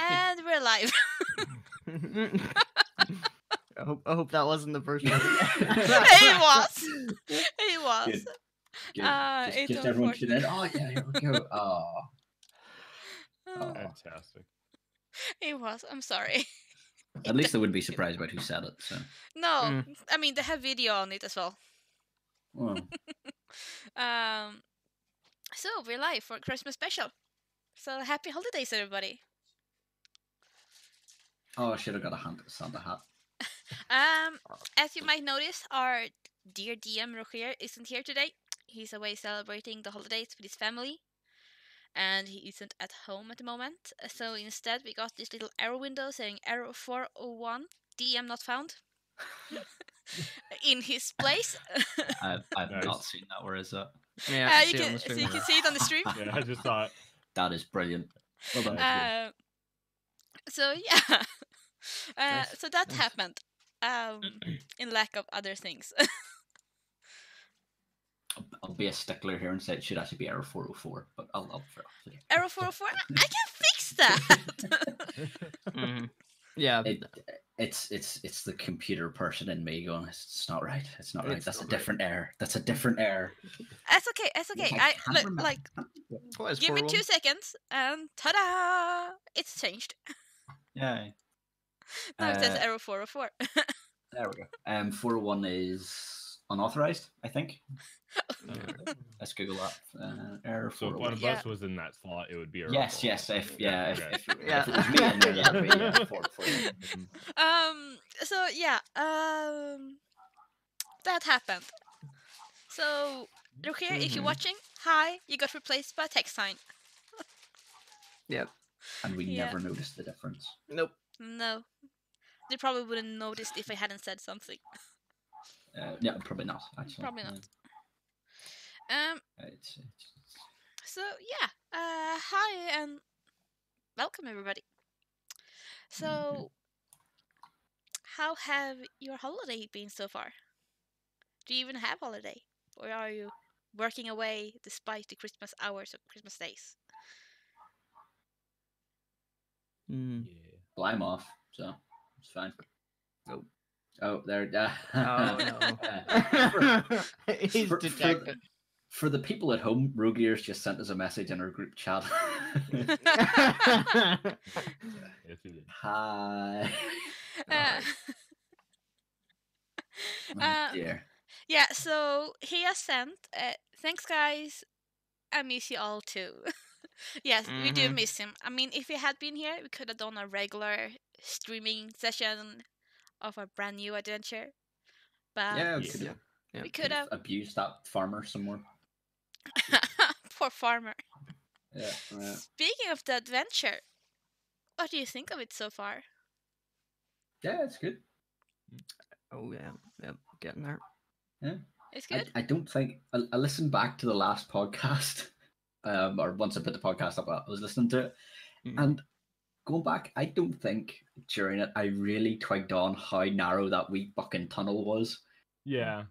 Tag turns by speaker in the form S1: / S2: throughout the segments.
S1: And we're live.
S2: I hope that wasn't the first one.
S1: It was. It was.
S3: Good. Just everyone tune in. Oh yeah, here we go. Oh.
S4: Fantastic.
S1: It was. I'm sorry.
S3: At least I wouldn't be surprised about who said it. So.
S1: No, I mean they have video on it as well.
S3: Oh.
S1: So we're live for Christmas special. So happy holidays, everybody.
S3: Oh, I should have got a Santa hat.
S1: As you might notice, our dear DM Roger isn't here today. He's away celebrating the holidays with his family, and he isn't at home at the moment. So instead, we got this little arrow window saying error 401, DM not found, in his place.
S3: I've
S4: Nice.
S3: not seen that. Where is that?
S2: Yeah,
S1: you can see it on the stream.
S4: Yeah, I just saw it.
S3: That is brilliant. Well done.
S1: So yeah,
S2: Nice.
S1: so that happened. In lack of other things.
S3: I'll be a stickler here and say it should actually be error 404, but I'll
S1: Error 404. I can fix that.
S2: Yeah,
S3: it's the computer person in me going, it's not right. It's not right.
S2: It's
S3: That's a
S2: not
S3: different error. That's a different error.
S1: That's okay. That's okay.
S3: I
S1: I
S3: can't remember.
S1: like.
S2: what is
S1: Give me
S2: 401?
S1: 2 seconds, and ta-da! It's changed.
S3: Yeah.
S1: Now it says error 404.
S3: There we go. 401 is unauthorized, I think. Let's Google that. Error
S4: So if
S3: 401.
S4: one of us was in that slot, it would be error
S3: Yes,
S4: 401.
S3: yes. If
S2: Yeah.
S3: it was me in there, that would be 401.
S1: So yeah, that happened. So Roger, if you're watching, hi, you got replaced by a text sign.
S2: Yep.
S3: And we
S1: Yeah.
S3: never noticed the difference.
S2: Nope.
S1: No, they probably wouldn't noticed if I hadn't said something.
S3: Yeah, probably not. Actually,
S1: Probably not.
S3: It's
S1: So yeah, hi and welcome everybody. So, how have your holiday been so far? Do you even have holiday, or are you working away despite the Christmas hours or Christmas days?
S2: Mm.
S4: Yeah.
S3: well, I'm off, so it's fine.
S2: Nope.
S3: Oh, there.
S2: Oh no. He's
S3: for-
S2: detected.
S3: For the people at home, Rogier's just sent us a message in our group chat.
S4: Yes, he did.
S3: Hi.
S1: Uh,
S3: Oh, dear.
S1: yeah, so he has sent. Thanks, guys. I miss you all too. Yes, we do
S2: Mhm.
S1: miss him. I mean, if he had been here, we could have done a regular streaming session of a brand new adventure. But
S3: Yeah, we
S4: Yeah.
S3: could have
S1: we could have.
S3: abused that farmer some more.
S1: Poor farmer.
S3: Yeah.
S1: Speaking of the adventure, what do you think of it so far?
S3: Yeah, it's good.
S2: Oh yeah. Yep. Getting there.
S3: Yeah.
S1: It's good.
S3: I don't think I listened back to the last podcast, or once I put the podcast up, I was listening to it,
S2: Mhm.
S3: and going back, I don't think during it I really twigged on how narrow that wee fucking tunnel was,
S4: Yeah.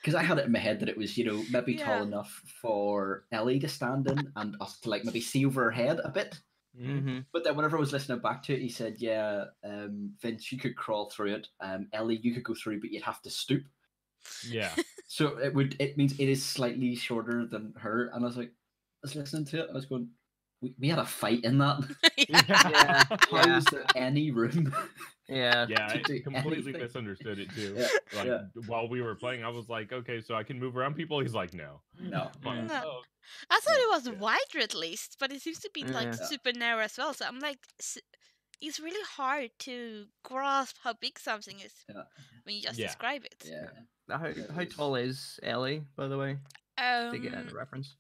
S3: because I had it in my head that it was, maybe
S1: Yeah.
S3: tall enough for Ellie to stand in and us to like maybe see over her head a bit.
S2: Mm-hmm.
S3: But then whenever I was listening back to it, he said, "Yeah, Vince, you could crawl through it. Ellie, you could go through, but you'd have to stoop."
S4: Yeah.
S3: So it means it is slightly shorter than her. And I was like, I was listening to it, I was going, we had a fight in that.
S2: Yeah.
S3: How
S2: Yeah.
S3: is there any room?
S2: Yeah.
S4: Yeah, I
S3: To do
S4: completely
S3: anything.
S4: misunderstood it too.
S3: Yeah,
S4: Like
S3: yeah.
S4: while we were playing, I was like, okay, so I can move around people. He's like, no.
S3: No.
S4: I'm like,
S1: No.
S4: oh,
S1: I thought it was
S4: Yeah.
S1: wider at least, but it seems to be like
S2: Yeah.
S1: super narrow as well. So I'm like, it's really hard to grasp how big something is
S3: Yeah.
S1: when you just
S4: Yeah.
S1: describe it.
S3: Yeah.
S2: How tall is Ellie, by the way? To get a reference.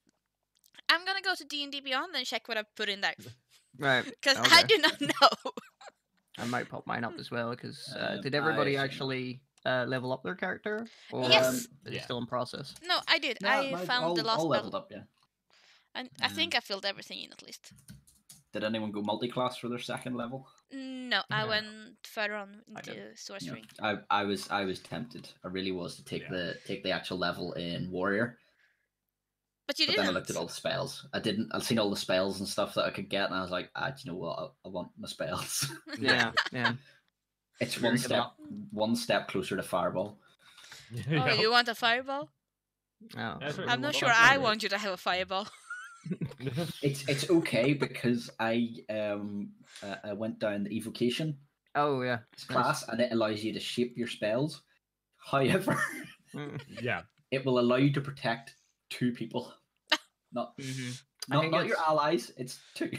S1: I'm gonna go to D&D Beyond and check what I've put in there
S2: Right.
S1: because I
S2: Okay.
S1: do not know.
S2: I might pop mine up as well because
S3: Um,
S2: did everybody
S3: I-
S2: actually level up their character? Or
S1: Yes.
S2: is it
S4: Yeah.
S2: still in process?
S1: No, I did.
S3: No,
S1: I
S3: mine
S1: found the last
S3: all
S1: battle,
S3: leveled up, yeah.
S1: and I think I filled everything in at least.
S3: Did anyone go multi-class for their second level?
S1: No, I
S4: No.
S1: went further on
S2: I
S1: into
S3: No.
S1: sorcery.
S3: I was tempted. I really was to take
S4: Yeah.
S3: the actual level in warrior.
S1: But you
S3: But
S1: didn't.
S3: then I looked at all the spells. I'd seen all the spells and stuff that I could get, and I was like, do you know what? I want my spells.
S2: Yeah, yeah.
S3: It's
S2: Very good
S3: one step closer to fireball.
S1: Oh, you want a fireball?
S2: Oh,
S4: That's right.
S1: I'm not
S4: Well,
S1: sure
S4: that's
S1: I
S4: right.
S1: want you to have a fireball.
S3: It's okay because I went down the evocation
S2: oh yeah.
S3: class, and it allows you to shape your spells. However,
S2: Mm.
S4: Yeah.
S3: it will allow you to protect 2 people, not
S2: Mm-hmm.
S3: not your allies. It's 2.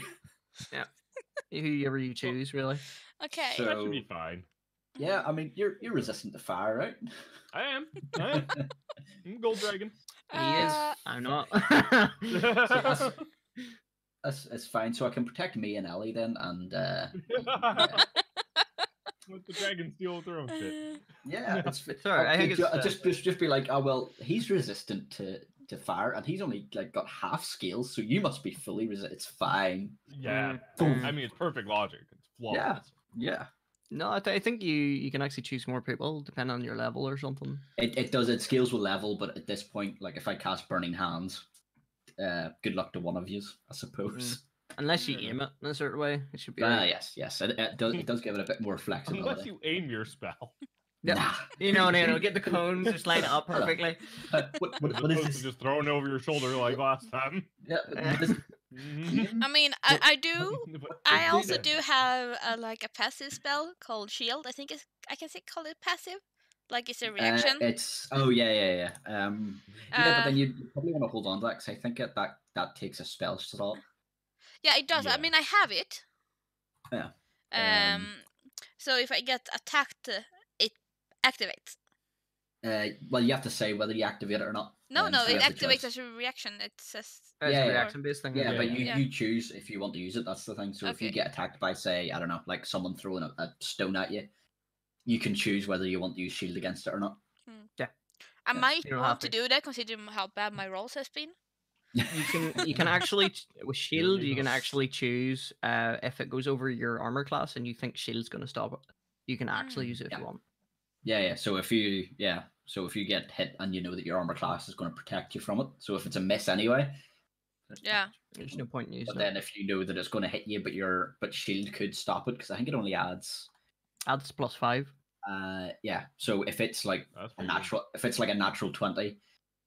S2: Whoever you choose, really.
S1: Okay.
S3: So-
S4: That should be fine.
S3: Yeah, I mean you're resistant to fire, right?
S4: I am. I'm Gold Dragon.
S2: He is.
S1: Uh,
S2: I'm not.
S3: That's fine. So I can protect me and Ellie then, and
S4: Let the dragon steal the throne shit.
S3: yeah, it's
S2: Sorry, I think it's
S3: just be like, oh well, he's resistant to fire, and he's only like got half scales, so you must be fully resistant. It's fine.
S4: Yeah.
S2: Mm.
S4: I mean, it's perfect logic. It's flawless.
S3: Yeah,
S2: No, I think you can actually choose more people depending on your level or something.
S3: it does. It scales with level, but at this point, like if I cast Burning Hands, good luck to one of you, I suppose.
S2: Unless you aim it in a certain way, it should be.
S3: Yes. It does give it a bit more flexibility.
S4: Unless you aim your spell.
S2: Yep.
S3: Nah.
S2: You know, get the cones just line it up perfectly.
S3: What
S4: As
S3: is
S4: opposed
S3: this?
S4: to just throwing it over your shoulder like last time.
S3: Yeah,
S1: I mean, I do.
S4: But
S1: I
S4: they
S1: also
S4: did.
S1: do have like a passive spell called Shield. I think I can call it passive. Like it's a reaction.
S3: it's yeah. Yeah, but then you probably want to hold on to that because I think that takes a spell slot.
S1: Yeah, it does. I
S4: Yeah.
S1: mean, I have it.
S3: Yeah.
S1: So if I get attacked, it activates.
S3: Well, you have to say whether you activate it or not.
S1: No,
S3: so
S1: it
S3: you have the
S1: activates
S3: choice.
S1: as a reaction. It says.
S2: It's
S3: Yeah,
S2: a
S3: yeah.
S2: reaction based thing.
S3: Yeah,
S2: isn't
S3: but
S2: it?
S1: Yeah.
S3: you choose if you want to use it. That's the thing. So if you
S1: Okay.
S3: get attacked by, say, I don't know, like someone throwing a stone at you, you can choose whether you want to use shield against it or not.
S1: I might
S2: you don't
S1: want
S2: have
S1: to
S2: to.
S1: do that considering how bad my rolls has been.
S2: You can actually with shield you can
S4: enough.
S2: actually choose if it goes over your armor class and you think shield's going to stop it. You can actually use it if
S3: Yeah.
S2: you want.
S3: Yeah. So if you get hit and you know that your armor class is going to protect you from it, so if it's a miss anyway.
S1: Yeah.
S2: There's no point in using
S3: But then if you know that it's going to hit you, but shield could stop it because I think it only adds.
S2: it. Adds +5.
S3: Yeah. So if it's like
S4: That's
S3: a
S4: pretty good.
S3: natural, if it's like a natural 20,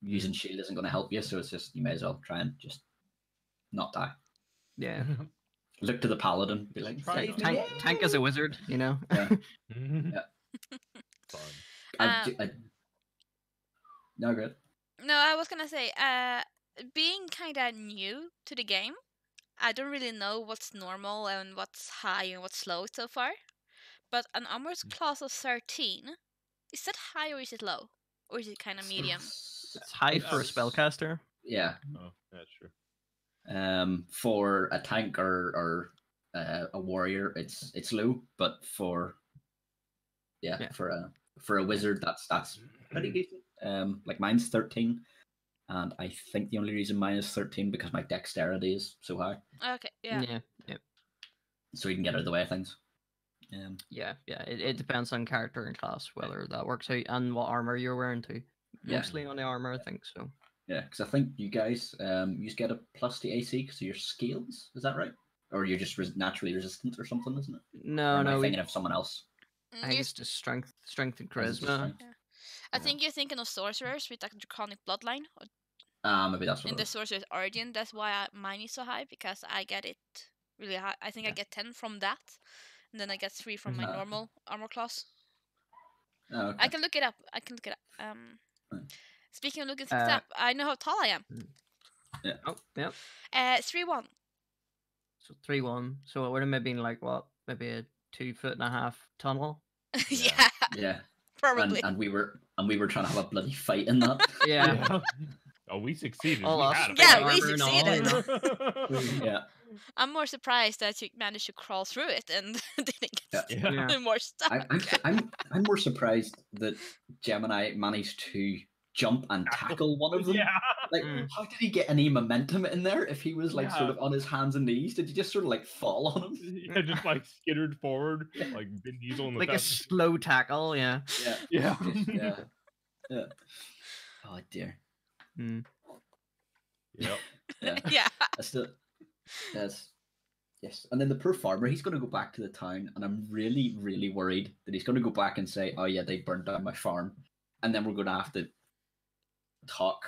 S3: using shield isn't going to help you. So it's just you may as well try and just not die.
S2: Yeah.
S3: Look to the paladin, be like,
S4: Try
S3: "Save
S4: not
S3: me."
S2: Tank is a wizard, you know.
S3: Yeah.
S4: Fun.
S3: No good.
S1: No, I was gonna say, being kind of new to the game, I don't really know what's normal and what's high and what's low so far. But an armor's class of 13, is that high or is it low? Or is it kind of medium?
S2: It's high for a
S3: It's-
S2: spellcaster.
S3: Yeah.
S4: Oh, that's true.
S3: For a tank or a warrior, it's low, but for
S2: Yeah.
S3: for a wizard, that's pretty decent. Like mine's 13, and I think the only reason mine is 13 because my dexterity is so high,
S1: Okay, yeah.
S2: Yeah.
S3: so you can get out of the way of things.
S2: Yeah. It depends on character and class whether that works out and what armor you're wearing too.
S3: Yeah.
S2: Mostly on the armor, I think so.
S3: Yeah, because I think you guys you just get a plus to AC because of your scales. Is that right? Or you're just naturally resistant or something, isn't it? Or
S2: No,
S3: am I
S2: no.
S3: thinking of someone else?
S2: I think it's just strength and
S3: Is it just
S2: charisma.
S3: strength?
S1: I think you're thinking of sorcerers with like draconic bloodline.
S3: Maybe that's what
S1: In
S3: it
S1: the
S3: is.
S1: sorcerer's origin, that's why mine is so high, because I get it really high. I think I
S3: Yeah.
S1: get 10 from that, and then I get 3 from my
S3: Ah.
S1: normal armor class.
S3: Oh, okay.
S1: I can look it up.
S3: Right.
S1: Speaking of looking things up, I know how tall I am.
S2: Oh, yeah.
S1: 3'1".
S2: So 3-1. So it would have maybe been like what? Maybe a 2.5-foot tunnel.
S1: Yeah,
S3: Yeah,
S1: probably.
S3: and we were trying to have a bloody fight in that.
S2: Yeah.
S4: Oh, we succeeded.
S2: All
S4: we
S2: us.
S4: had a
S1: Yeah,
S2: armor
S1: we
S2: and all, you
S1: succeeded.
S2: know.
S3: Yeah,
S1: I'm more surprised that you managed to crawl through it and didn't get
S2: Yeah.
S1: more stuck.
S3: I'm more surprised that Gemini managed to jump and tackle one of them.
S4: Yeah.
S3: Like, how did he get any momentum in there if he was like sort
S4: Yeah.
S3: of on his hands and knees? Did you just sort of like fall on him?
S4: Yeah, just like skittered forward, like Vin Diesel in the
S2: Like a
S4: Fast-
S2: slow tackle, yeah.
S3: Yeah,
S4: Yeah.
S3: yeah. Oh dear.
S2: Mm.
S4: Yep.
S3: Yeah.
S1: Yeah.
S3: I still. Yes. And then the poor farmer, he's going to go back to the town, and I'm really, really worried that he's going to go back and say, "Oh yeah, they burned down my farm," and then we're going to have to talk,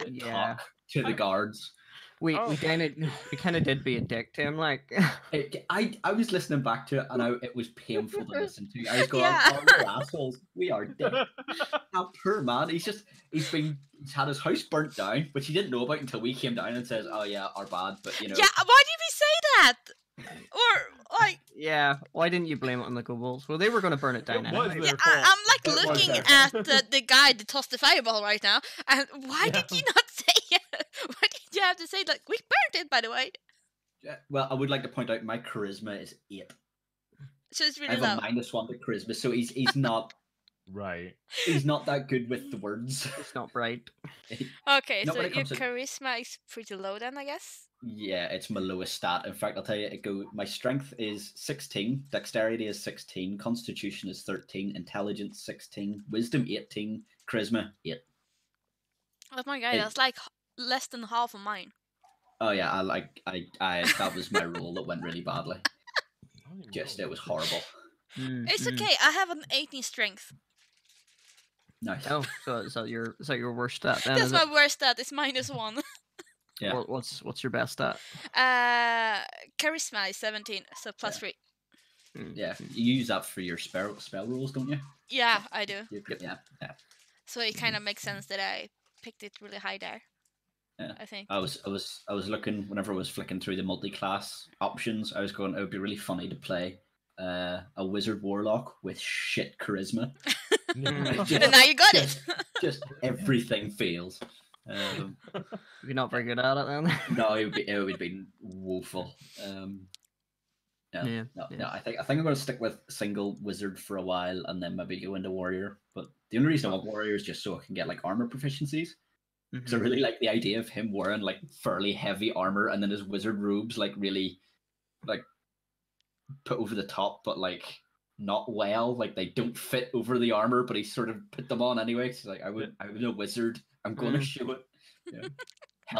S2: Yeah.
S3: talk to the guards.
S2: We
S4: Oh.
S2: we kind of did be a dick to him, like.
S3: I was listening back to it, and it was painful to listen to. I was going,
S1: Yeah.
S3: "Oh, we're assholes. We are dead." That poor man. He's had his house burnt down, which he didn't know about until we came down and says, "Oh yeah, our bad," but you know.
S1: Yeah, why did we say that? Or like,
S2: Yeah, why didn't you blame it on the Googles? Well, they were going to burn it down
S4: It was
S2: anyway.
S4: their
S1: yeah,
S4: fault.
S1: I'm like
S3: It was
S1: looking
S3: their
S1: at
S3: fault.
S1: the guy that tossed the fireball right now, and why did
S4: Yeah.
S1: you not say it? Why did you have to say like we burnt it? By the way,
S3: Well, I would like to point out my charisma is 8.
S1: so it's
S3: I
S1: really
S3: have
S1: low.
S3: a -1 to charisma, so he's not
S4: Right.
S3: that good with the words.
S2: It's not bright.
S1: Okay,
S3: No,
S1: so
S3: when it
S1: your
S3: comes to-
S1: charisma is pretty low then, I guess.
S3: Yeah, it's my lowest stat. In fact, I'll tell you, my strength is 16, dexterity is 16, constitution is 13, intelligence 16, wisdom 18, charisma 8.
S1: Oh my god,
S3: It-
S1: that's like less than half of mine.
S3: Oh yeah, I that was my roll that went really badly.
S4: I don't even
S3: Just
S4: know
S3: it was
S4: what this is.
S3: horrible.
S1: It's okay. I have an 18 strength.
S3: Nice.
S2: Oh, so is that your worst stat then?
S1: That's
S2: is
S1: my
S2: it?
S1: worst stat. It's -1.
S3: Yeah.
S2: What's your best stat?
S1: Charisma is 17, so plus 3.
S3: Yeah, you use that for your spell rolls, don't you?
S1: Yeah, I do.
S3: Yeah.
S1: So it kind of makes sense that I picked it really high there.
S3: Yeah.
S1: I think.
S3: I was looking whenever I was flicking through the multi-class options. I was going, it would be really funny to play a wizard warlock with shit charisma.
S1: And now you got it.
S3: Just everything fails.
S2: You're not very good at it then.
S3: No, it would be woeful.
S2: Yeah.
S3: No, I think I'm going to stick with single wizard for a while and then maybe go into warrior. But the only reason I want warrior is just so I can get like armor proficiencies. Because I really like the idea of him wearing like fairly heavy armor and then his wizard robes like really like put over the top, but like not well. Like they don't fit over the armor, but he sort of put them on anyway. So like I was a wizard. I'm going to show it. Yeah.
S4: Does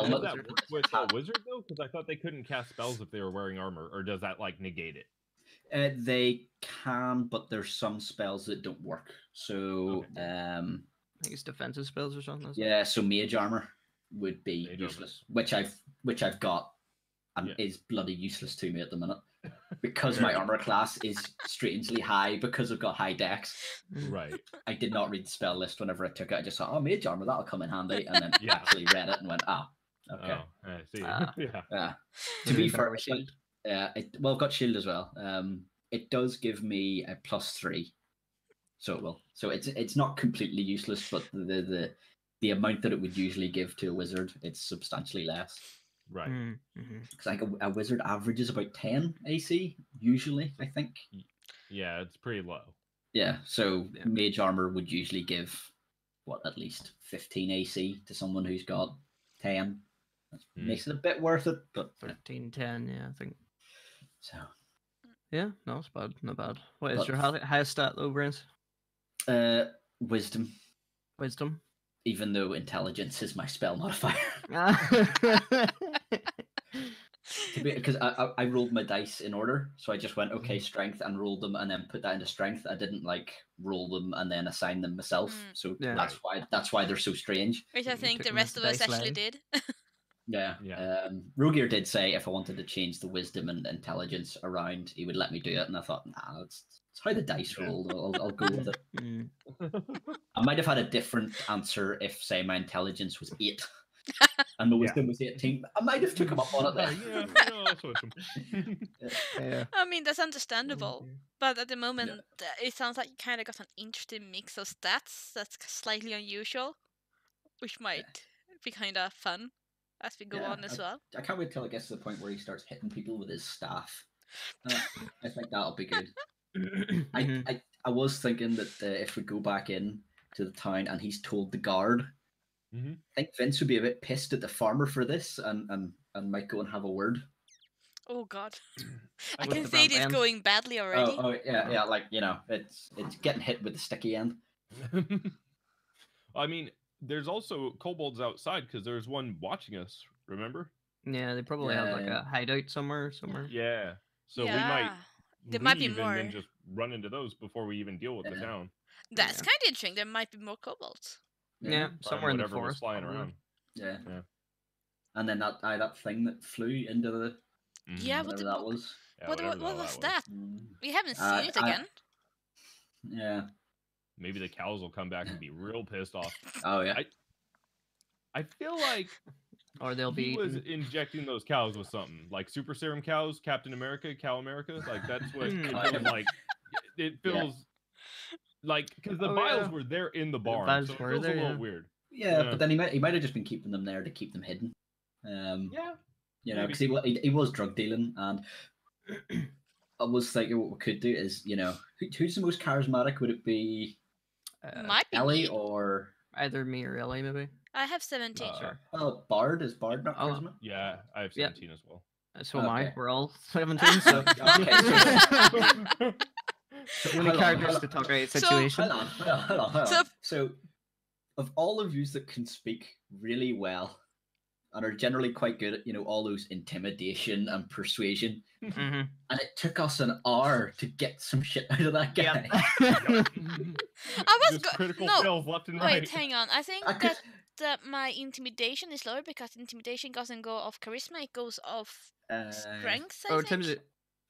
S3: Helmet.
S4: that work with a wizard though? Because I thought they couldn't cast spells if they were wearing armor, or does that like negate it?
S3: They can, but there's some spells that don't work. So
S4: Okay.
S2: I think it's defensive spells or something. isn't it?
S3: yeah, so mage armor would be
S4: Mage armor.
S3: useless, which I've got, and
S4: Yeah.
S3: is bloody useless to me at the minute because my armor class is strangely high because I've got high dex.
S4: Right.
S3: I did not read the spell list whenever I took it. I just thought, oh, mage armor, that'll come in handy, and then
S4: Yeah.
S3: actually read it and went, okay.
S4: Oh, I see.
S2: Ah.
S4: Yeah.
S3: To be
S2: Better
S3: fair,
S2: with shield.
S3: well, I've got shield as well. It does give me a +3, so it will. So it's not completely useless, but the amount that it would usually give to a wizard, it's substantially less.
S4: Right.
S3: Because like a wizard averages about 10 AC usually, I think.
S4: Yeah, it's pretty low.
S3: Yeah, so
S2: Yeah.
S3: mage armor would usually give at least 15 AC to someone who's got 10. That makes it a bit worth it, but
S2: 13, 10, yeah, I think.
S3: so
S2: Yeah, no, it's bad, not bad. What is
S3: But-
S2: your highest stat though, Brains?
S3: wisdom,
S2: Wisdom.
S3: even though intelligence is my spell modifier. Because I rolled my dice in order, so I just went okay, strength, and rolled them, and then put that into strength. I didn't like roll them and then assign them myself, so
S2: Yeah.
S3: that's why they're so strange.
S1: Which I
S2: You
S1: think
S2: took
S1: the
S2: them
S1: rest
S2: as
S1: of us
S2: dice
S1: actually
S2: live.
S1: did.
S3: Yeah.
S4: Yeah.
S3: Rogier did say if I wanted to change the wisdom and intelligence around, he would let me do it, and I thought, nah, it's how the dice
S4: Yeah.
S3: rolled. I'll go with it.
S2: Mm.
S3: I might have had a different answer if, say, my intelligence was 8 and my wisdom was 18. I might have took him up on it
S4: Yeah,
S3: then.
S4: I'll switch 'em.
S2: Yeah.
S1: I mean, that's understandable. But at the moment, it sounds like you kind of got an interesting mix of stats that's slightly unusual, which might be kind of fun as we go
S3: Yeah,
S1: on as well.
S3: I can't wait till it gets to the point where he starts hitting people with his staff. I think that'll be good.
S2: Mhm.
S3: I was thinking that if we go back in to the town and he's told the guard,
S4: Mhm.
S3: I think Vince would be a bit pissed at the farmer for this and might go and have a word.
S1: Oh god, I
S2: With
S1: can
S2: the
S1: see
S2: vamp
S1: this
S2: end.
S1: going badly already.
S3: Oh yeah, like it's getting hit with the sticky end.
S4: I mean, there's also kobolds outside because there's one watching us. Remember?
S2: Yeah, they probably have like
S3: Yeah.
S2: a hideout somewhere.
S4: Yeah. So we
S1: Yeah.
S4: might
S1: There might be
S4: leave and then
S1: more.
S4: just run into those before we even deal with the
S3: Yeah.
S4: town
S1: That's
S2: Yeah.
S1: kind of interesting. There might be more kobolds.
S2: Yeah,
S4: from
S2: somewhere in the
S4: whatever was
S2: forest.
S4: flying
S2: probably.
S4: around.
S3: Yeah.
S4: Yeah.
S3: And then that thing that flew into the
S1: Yeah,
S4: Mhm.
S1: what,
S3: whatever that was.
S4: Yeah,
S1: what,
S4: whatever
S1: what,
S4: the hell
S1: was
S4: that
S1: that?
S3: Mm.
S1: We haven't seen it
S3: I-
S1: again.
S3: Yeah.
S4: Maybe the cows will come back and be real pissed off.
S3: Oh yeah.
S4: I feel like
S2: Or they'll be
S4: he was
S2: eaten.
S4: injecting those cows with something like super serum cows, Captain America, Cow America. Like that's what it
S3: Kind
S4: feels
S3: of.
S4: like. It feels like because the
S2: Oh,
S4: vials
S2: yeah.
S4: were there in the barn,
S2: vials
S4: so it
S2: were
S4: feels
S2: there,
S4: a little
S2: yeah.
S4: weird.
S3: Yeah,
S4: Yeah.
S3: but then he might have just been keeping them there to keep them hidden.
S4: Yeah.
S3: You know,
S4: maybe.
S3: because he was drug dealing, and I was thinking what we could do is, who's the most charismatic? Would it be
S1: Might be
S3: Ellie
S1: me.
S3: or
S2: Either me or Ellie, maybe.
S1: I have 17.
S2: Sure.
S3: Bard? Is Bard not
S2: Oh,
S3: charisma?
S4: Yeah, I have
S2: Yep.
S4: 17 as well.
S2: So am I.
S3: Okay.
S2: We're all 17, so
S3: Okay, so
S2: the only
S3: hold on,
S2: characters
S3: hold
S2: to
S3: on.
S2: talk about
S1: So-
S2: situation.
S3: Hold on.
S1: So-
S3: So, of all of you that can speak really well and are generally quite good at, all those intimidation and persuasion,
S2: hmm
S3: and it took us an hour to get some shit out of that guy.
S1: I was
S4: Just critical
S1: no.
S4: fails left and
S1: Wait,
S4: right.
S1: hang on. I think
S3: I could,
S1: that my intimidation is lower because intimidation doesn't go off charisma; it goes off strength. I
S2: Oh,
S1: think.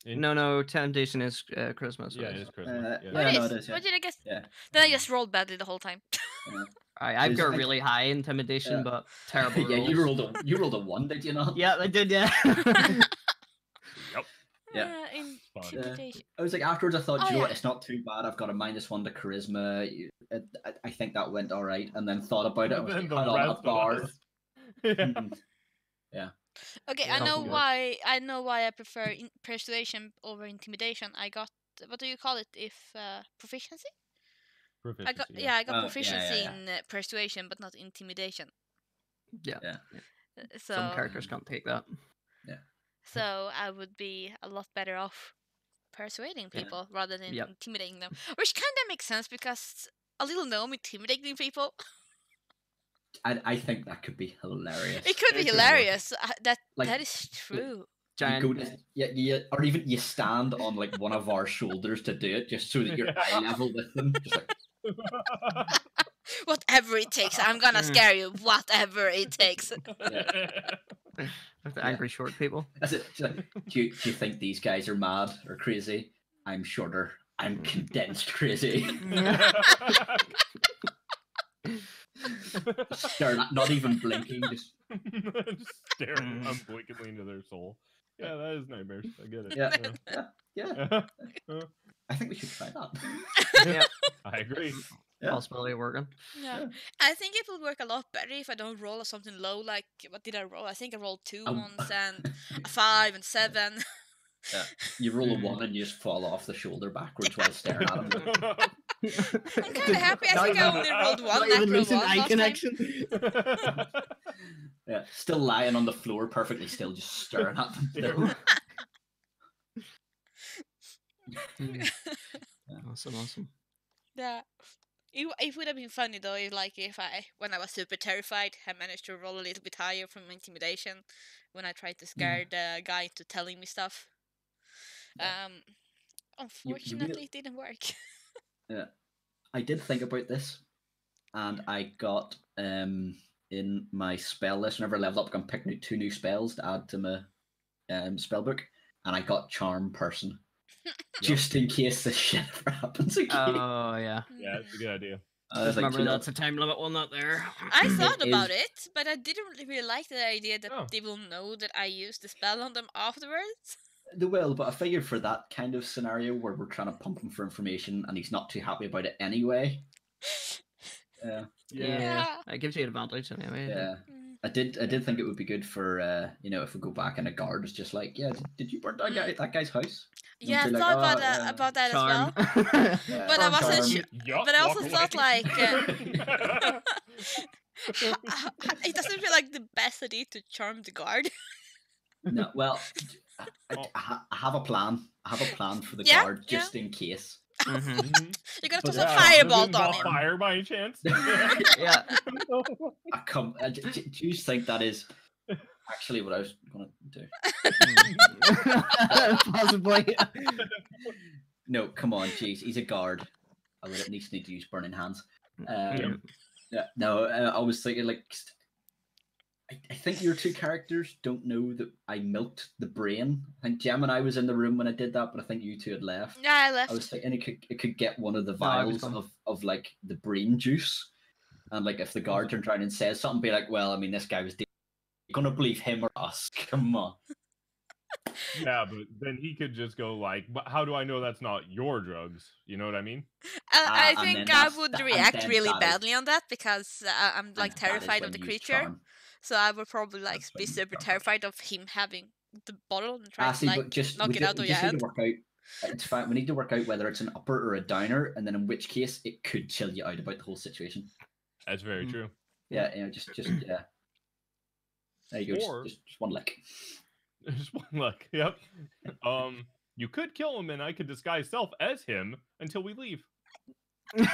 S2: no, temptation is Christmas.
S4: Yeah, it is Christmas.
S3: Uh,
S4: yeah.
S1: Oh, it
S3: no,
S1: is.
S3: it is, yeah.
S1: What did I guess?
S3: Yeah.
S1: Then I just rolled badly the whole time.
S2: I've
S3: Is-
S2: got
S3: I-
S2: really high intimidation,
S3: Yeah.
S2: but terrible
S3: yeah, you
S2: rolls.
S3: rolled a 1, did you not?
S2: Yeah, I did. Yeah.
S4: Yep.
S3: Yeah.
S1: Intimidation.
S3: I was like, afterwards, I thought,
S1: Oh,
S3: you know what,
S1: yeah.
S3: it's not too bad. I've got a -1 to charisma. I think that went all right. And then thought about it. I was
S4: Then
S3: like,
S4: the
S3: hold on, a
S4: rest of
S3: bard.
S4: us. Yeah.
S1: Okay,
S4: Yeah,
S1: I know
S3: yeah.
S1: why. I know why I prefer persuasion over intimidation. I got what do you call it? If proficiency? I got
S4: Proficiency,
S1: I got
S3: Oh, yeah,
S1: proficiency
S3: yeah.
S1: in persuasion, but not intimidation.
S2: Yeah.
S3: Yeah.
S1: So
S2: Some characters can't take that.
S1: so I would be a lot better off persuading
S3: Yeah.
S1: people rather than
S2: Yep.
S1: intimidating them, which kind of makes sense because a little gnome intimidating people.
S3: I think that could be hilarious.
S1: It could be
S3: It would.
S1: hilarious. That
S3: Like,
S1: that is true.
S2: Giant.
S3: You go to, or even you stand on like one of our shoulders to do it, just so that you're eye level with them. Just like,
S1: Whatever it takes, I'm gonna scare you. Whatever it takes.
S2: With the angry short people.
S3: that's it. Just like, do you think these guys are mad or crazy? I'm shorter. I'm condensed crazy. Staring at, not even blinking. Just
S4: Just staring unblinkingly into their soul. Yeah, that is nightmares. I get it.
S3: yeah. I think we should try that.
S2: Yeah.
S4: I agree.
S3: Yeah.
S2: Possibility of working.
S1: Yeah.
S3: Yeah.
S1: I think it will work a lot better if I don't roll something low. Like what did I roll? I think I rolled 2 once and a 5 and 7.
S3: You roll a 1 and you just fall off the shoulder backwards while staring at him.
S1: I'm kind of happy. I think I only rolled 1
S2: Not even
S1: natural
S2: losing
S1: 1
S2: eye
S1: last time.
S2: connection.
S3: Yeah, still lying on the floor, perfectly still, just staring at them.
S4: Staring.
S2: Awesome.
S1: Yeah. It would have been funny though if when I was super terrified I managed to roll a little bit higher from intimidation when I tried to scare the guy into telling me stuff. Unfortunately it didn't work.
S3: Yeah, I did think about this, and I got in my spell list whenever I leveled up, I'm picking out 2 new spells to add to my spell book, and I got Charm Person. Just in case this shit ever happens again.
S2: Oh yeah.
S4: Yeah, it's a good idea.
S3: I was like,
S2: Remember
S3: "Do you know
S2: that's a time limit one not there.
S1: I
S3: It
S1: thought about
S3: is-
S1: it, but I didn't really like the idea that
S4: Oh.
S1: they will know that I used the spell on them afterwards.
S3: They will, but I figured for that kind of scenario where we're trying to pump him for information and he's not too happy about it anyway.
S1: Yeah.
S2: It gives you an advantage anyway.
S3: Yeah. I did think it would be good for if we go back and a guard is just like, yeah, did you burn that guy's house? And
S1: Yeah, I
S3: be like,
S1: thought
S3: "Oh, yeah,
S1: about that
S2: Charm.
S1: as well.
S3: yeah,
S1: But I
S3: charm."
S1: wasn't sure.
S4: Yup,
S1: But I also
S4: walk
S1: thought,
S4: away.
S1: It doesn't feel like the best idea to charm the guard.
S3: No, well, I have a plan. I have a plan for the
S1: Yeah,
S3: guard just in case.
S2: Mhm.
S1: You're gonna
S3: But
S1: toss a
S4: Yeah, does it
S1: firebolt on
S4: involve
S1: him.
S4: fire by any chance?
S2: Yeah.
S3: Do you think that is actually what I was going to do?
S2: Possibly.
S3: No, come on, jeez, he's a guard. I would at least need to use burning hands.
S2: Yeah.
S3: Yeah, no, I was thinking like, I think your two characters don't know that I milked the brain. I think Gem and I was in the room when I did that, but I think you two had left.
S1: Yeah, I
S3: I
S1: left.
S3: was thinking it could get one of the
S2: No, I was
S3: vials
S2: gone.
S3: of like the brain juice, and like if the guard turns around and says something, be like, well, I mean, this guy was. You're gonna believe him or us? Come on.
S4: Yeah, but then he could just go like, "But how do I know that's not your drugs?" You know what I mean?
S1: I
S3: And
S1: think
S3: then
S1: I
S3: that's
S1: would
S3: and
S1: react
S3: then
S1: really
S3: that is-
S1: badly on that because I'm
S3: and
S1: like
S3: that is
S1: terrified
S3: when
S1: of the
S3: you use
S1: creature.
S3: charm.
S1: So I would probably like
S3: That's
S1: be
S3: when you
S1: super
S3: use charm.
S1: terrified of him having the bottle and try to
S3: See,
S1: like
S3: but just
S1: knock
S3: we
S1: it out of your
S3: just need to
S1: hand.
S3: work out. It's fine. We need to work out whether it's an upper or a downer, and then in which case it could chill you out about the whole situation.
S4: That's very
S2: Mm.
S4: true.
S3: Yeah, just yeah. There you go.
S4: Or-
S3: Just one lick.
S4: Just one look. Yep. You could kill him, and I could disguise self as him until we leave.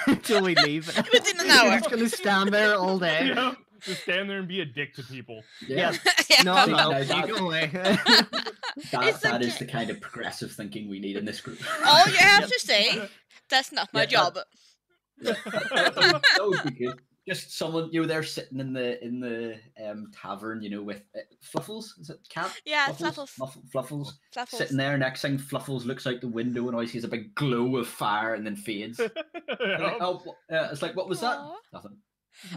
S2: Until we leave.
S1: Within an
S2: You're
S1: hour.
S2: just gonna stand there all day.
S4: Yep. Just stand there and be a dick to people.
S2: Yeah.
S1: Yeah.
S2: No,
S3: See,
S2: no,
S3: now
S2: you
S3: that-
S2: go away.
S1: It's
S3: That is
S1: okay.
S3: the kind of progressive thinking we need in this group.
S1: All you have
S2: Yep.
S1: to say, that's not my
S3: Yeah,
S1: job.
S3: That would be good. Just someone there sitting in the tavern, with Fluffles. Is it cat?
S1: Yeah,
S3: Fluffles. Fluffles.
S1: Fluffles.
S3: Sitting there. Next thing, Fluffles looks out the window and always sees a big glow of fire and then fades. Like, it's like, what was that?
S1: Aw.
S3: Nothing.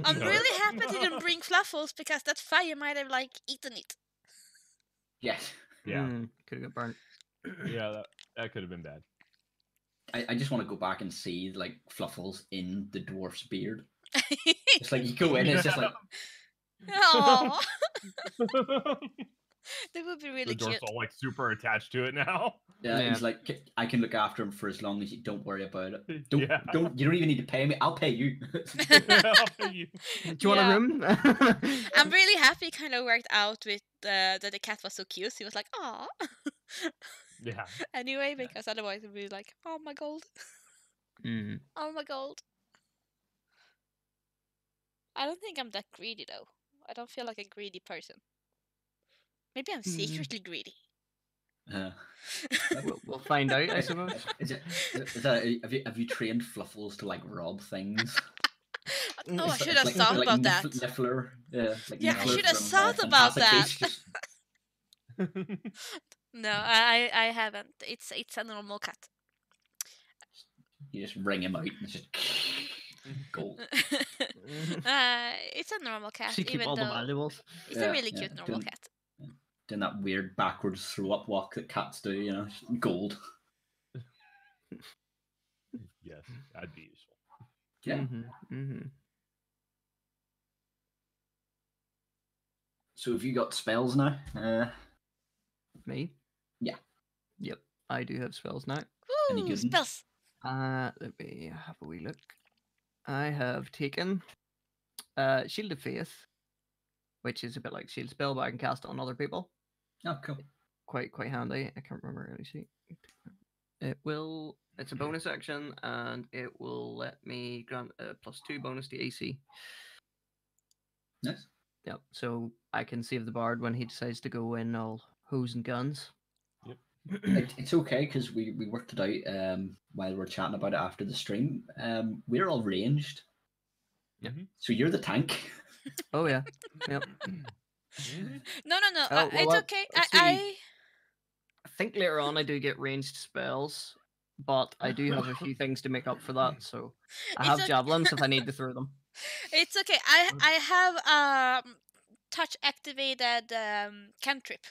S1: I'm
S4: No.
S1: really happy they didn't bring Fluffles because that fire might have like eaten it.
S3: Yes.
S4: Yeah,
S2: Could have got burnt.
S4: yeah, that could have been bad.
S3: I just want to go back and see like Fluffles in the dwarf's beard. It's like you go in, it's just like
S1: Aww, that would be
S4: The
S1: really
S4: door's
S1: cute.
S4: all like super attached to it now.
S3: yeah, he's like, I can look after him for as long as you don't worry about it. Don't
S4: Yeah.
S3: don't you don't even need to pay me. I'll pay you.
S4: I'll pay you.
S2: Do you want
S1: Yeah.
S2: a room?
S1: I'm really happy. Kind of worked out with that the cat was so cute. He was like, "Aw."
S4: Yeah.
S1: Anyway, because otherwise it would be like, "Oh my gold,
S2: Mm.
S1: oh my gold." I don't think I'm that greedy though. I don't feel like a greedy person. Maybe I'm secretly greedy.
S3: Uh,
S2: We'll find out, I suppose.
S3: is that have you trained Fluffles to like rob things?
S1: Oh, I
S3: It's
S1: should have
S3: like-
S1: thought
S3: like
S1: about that.
S3: Niffler. Yeah, like
S1: Yeah, I
S3: Niffler
S1: should have
S3: from,
S1: thought about
S3: Fantastic
S1: that.
S3: Beasts.
S1: No, I haven't. It's a normal cat.
S3: You just ring him out and it's just gold.
S1: It's a normal cat,
S2: She keep
S1: even
S2: all the
S1: though
S2: valuables.
S1: it's
S3: Yeah,
S1: a really
S3: yeah,
S1: cute normal
S3: don't-
S1: cat.
S3: Doing that weird backwards throw up walk that cats do, just gold.
S4: Yes, that'd be useful.
S3: Yeah.
S2: Mm-hmm.
S3: So have you got spells now?
S2: Me?
S3: Yeah.
S2: Yep. I do have spells now.
S3: Any
S1: Ooh,
S3: good ones?
S1: spells.
S2: Let me have a wee look. I have taken Shield of Faith, which is a bit like Shield Spell, but I can cast it on other people.
S3: Oh, cool.
S2: Quite honey. I can't remember really see. It's a bonus action and it will let me grant a +2 bonus to AC.
S3: Nice.
S2: Yep. So I can save the bard when he decides to go in all hose and guns.
S3: It's okay because we worked it out while we were chatting about it after the stream. We're all ranged.
S4: Mhm.
S3: So you're the tank.
S2: Oh yeah. Yep.
S1: No.
S2: Oh, well,
S1: It's
S2: well,
S1: okay.
S2: see.
S1: I
S2: I think later on I do get ranged spells, but I do have a few things to make up for that. So I
S1: It's
S2: have
S1: okay.
S2: javelins if I need to throw them.
S1: It's okay. I have touch activated cantrip.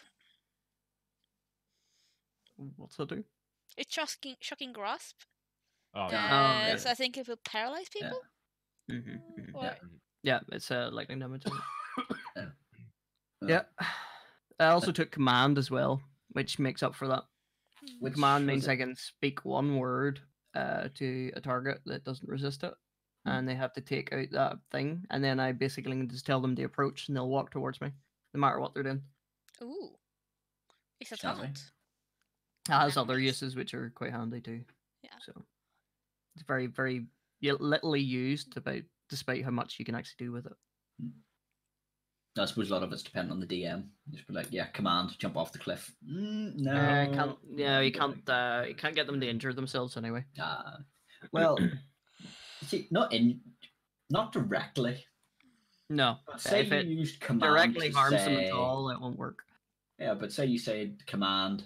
S2: What's that do?
S1: It's shocking grasp.
S4: Oh,
S2: yeah.
S1: So I think it will paralyze people.
S2: Mm-hmm.
S1: Or...
S2: Yeah, it's lightning damage.
S3: Uh,
S2: Yeah. I also took command as well, which makes up for that.
S3: Which
S2: Command
S3: was
S2: means
S3: it?
S2: I can speak one word to a target that doesn't resist it, and they have to take out that thing, and then I basically can just tell them to approach, and they'll walk towards me, no matter what they're doing.
S1: Ooh, it's a
S3: Shall we?
S1: taunt.
S2: It has other
S1: Nice.
S2: uses which are quite handy too.
S1: Yeah.
S2: So It's very, very little used despite how much you can actually do with it.
S3: I suppose a lot of it's dependent on the DM. Just be like, yeah, command, jump off the cliff. No,
S2: Can't. Yeah, you can't. You can't get them to injure themselves anyway.
S3: Well, see, not directly.
S2: No.
S3: But say
S2: If
S3: you
S2: it
S3: used command
S2: directly
S3: to
S2: harms
S3: say,
S2: them at all, it won't work.
S3: Yeah, but say you said command,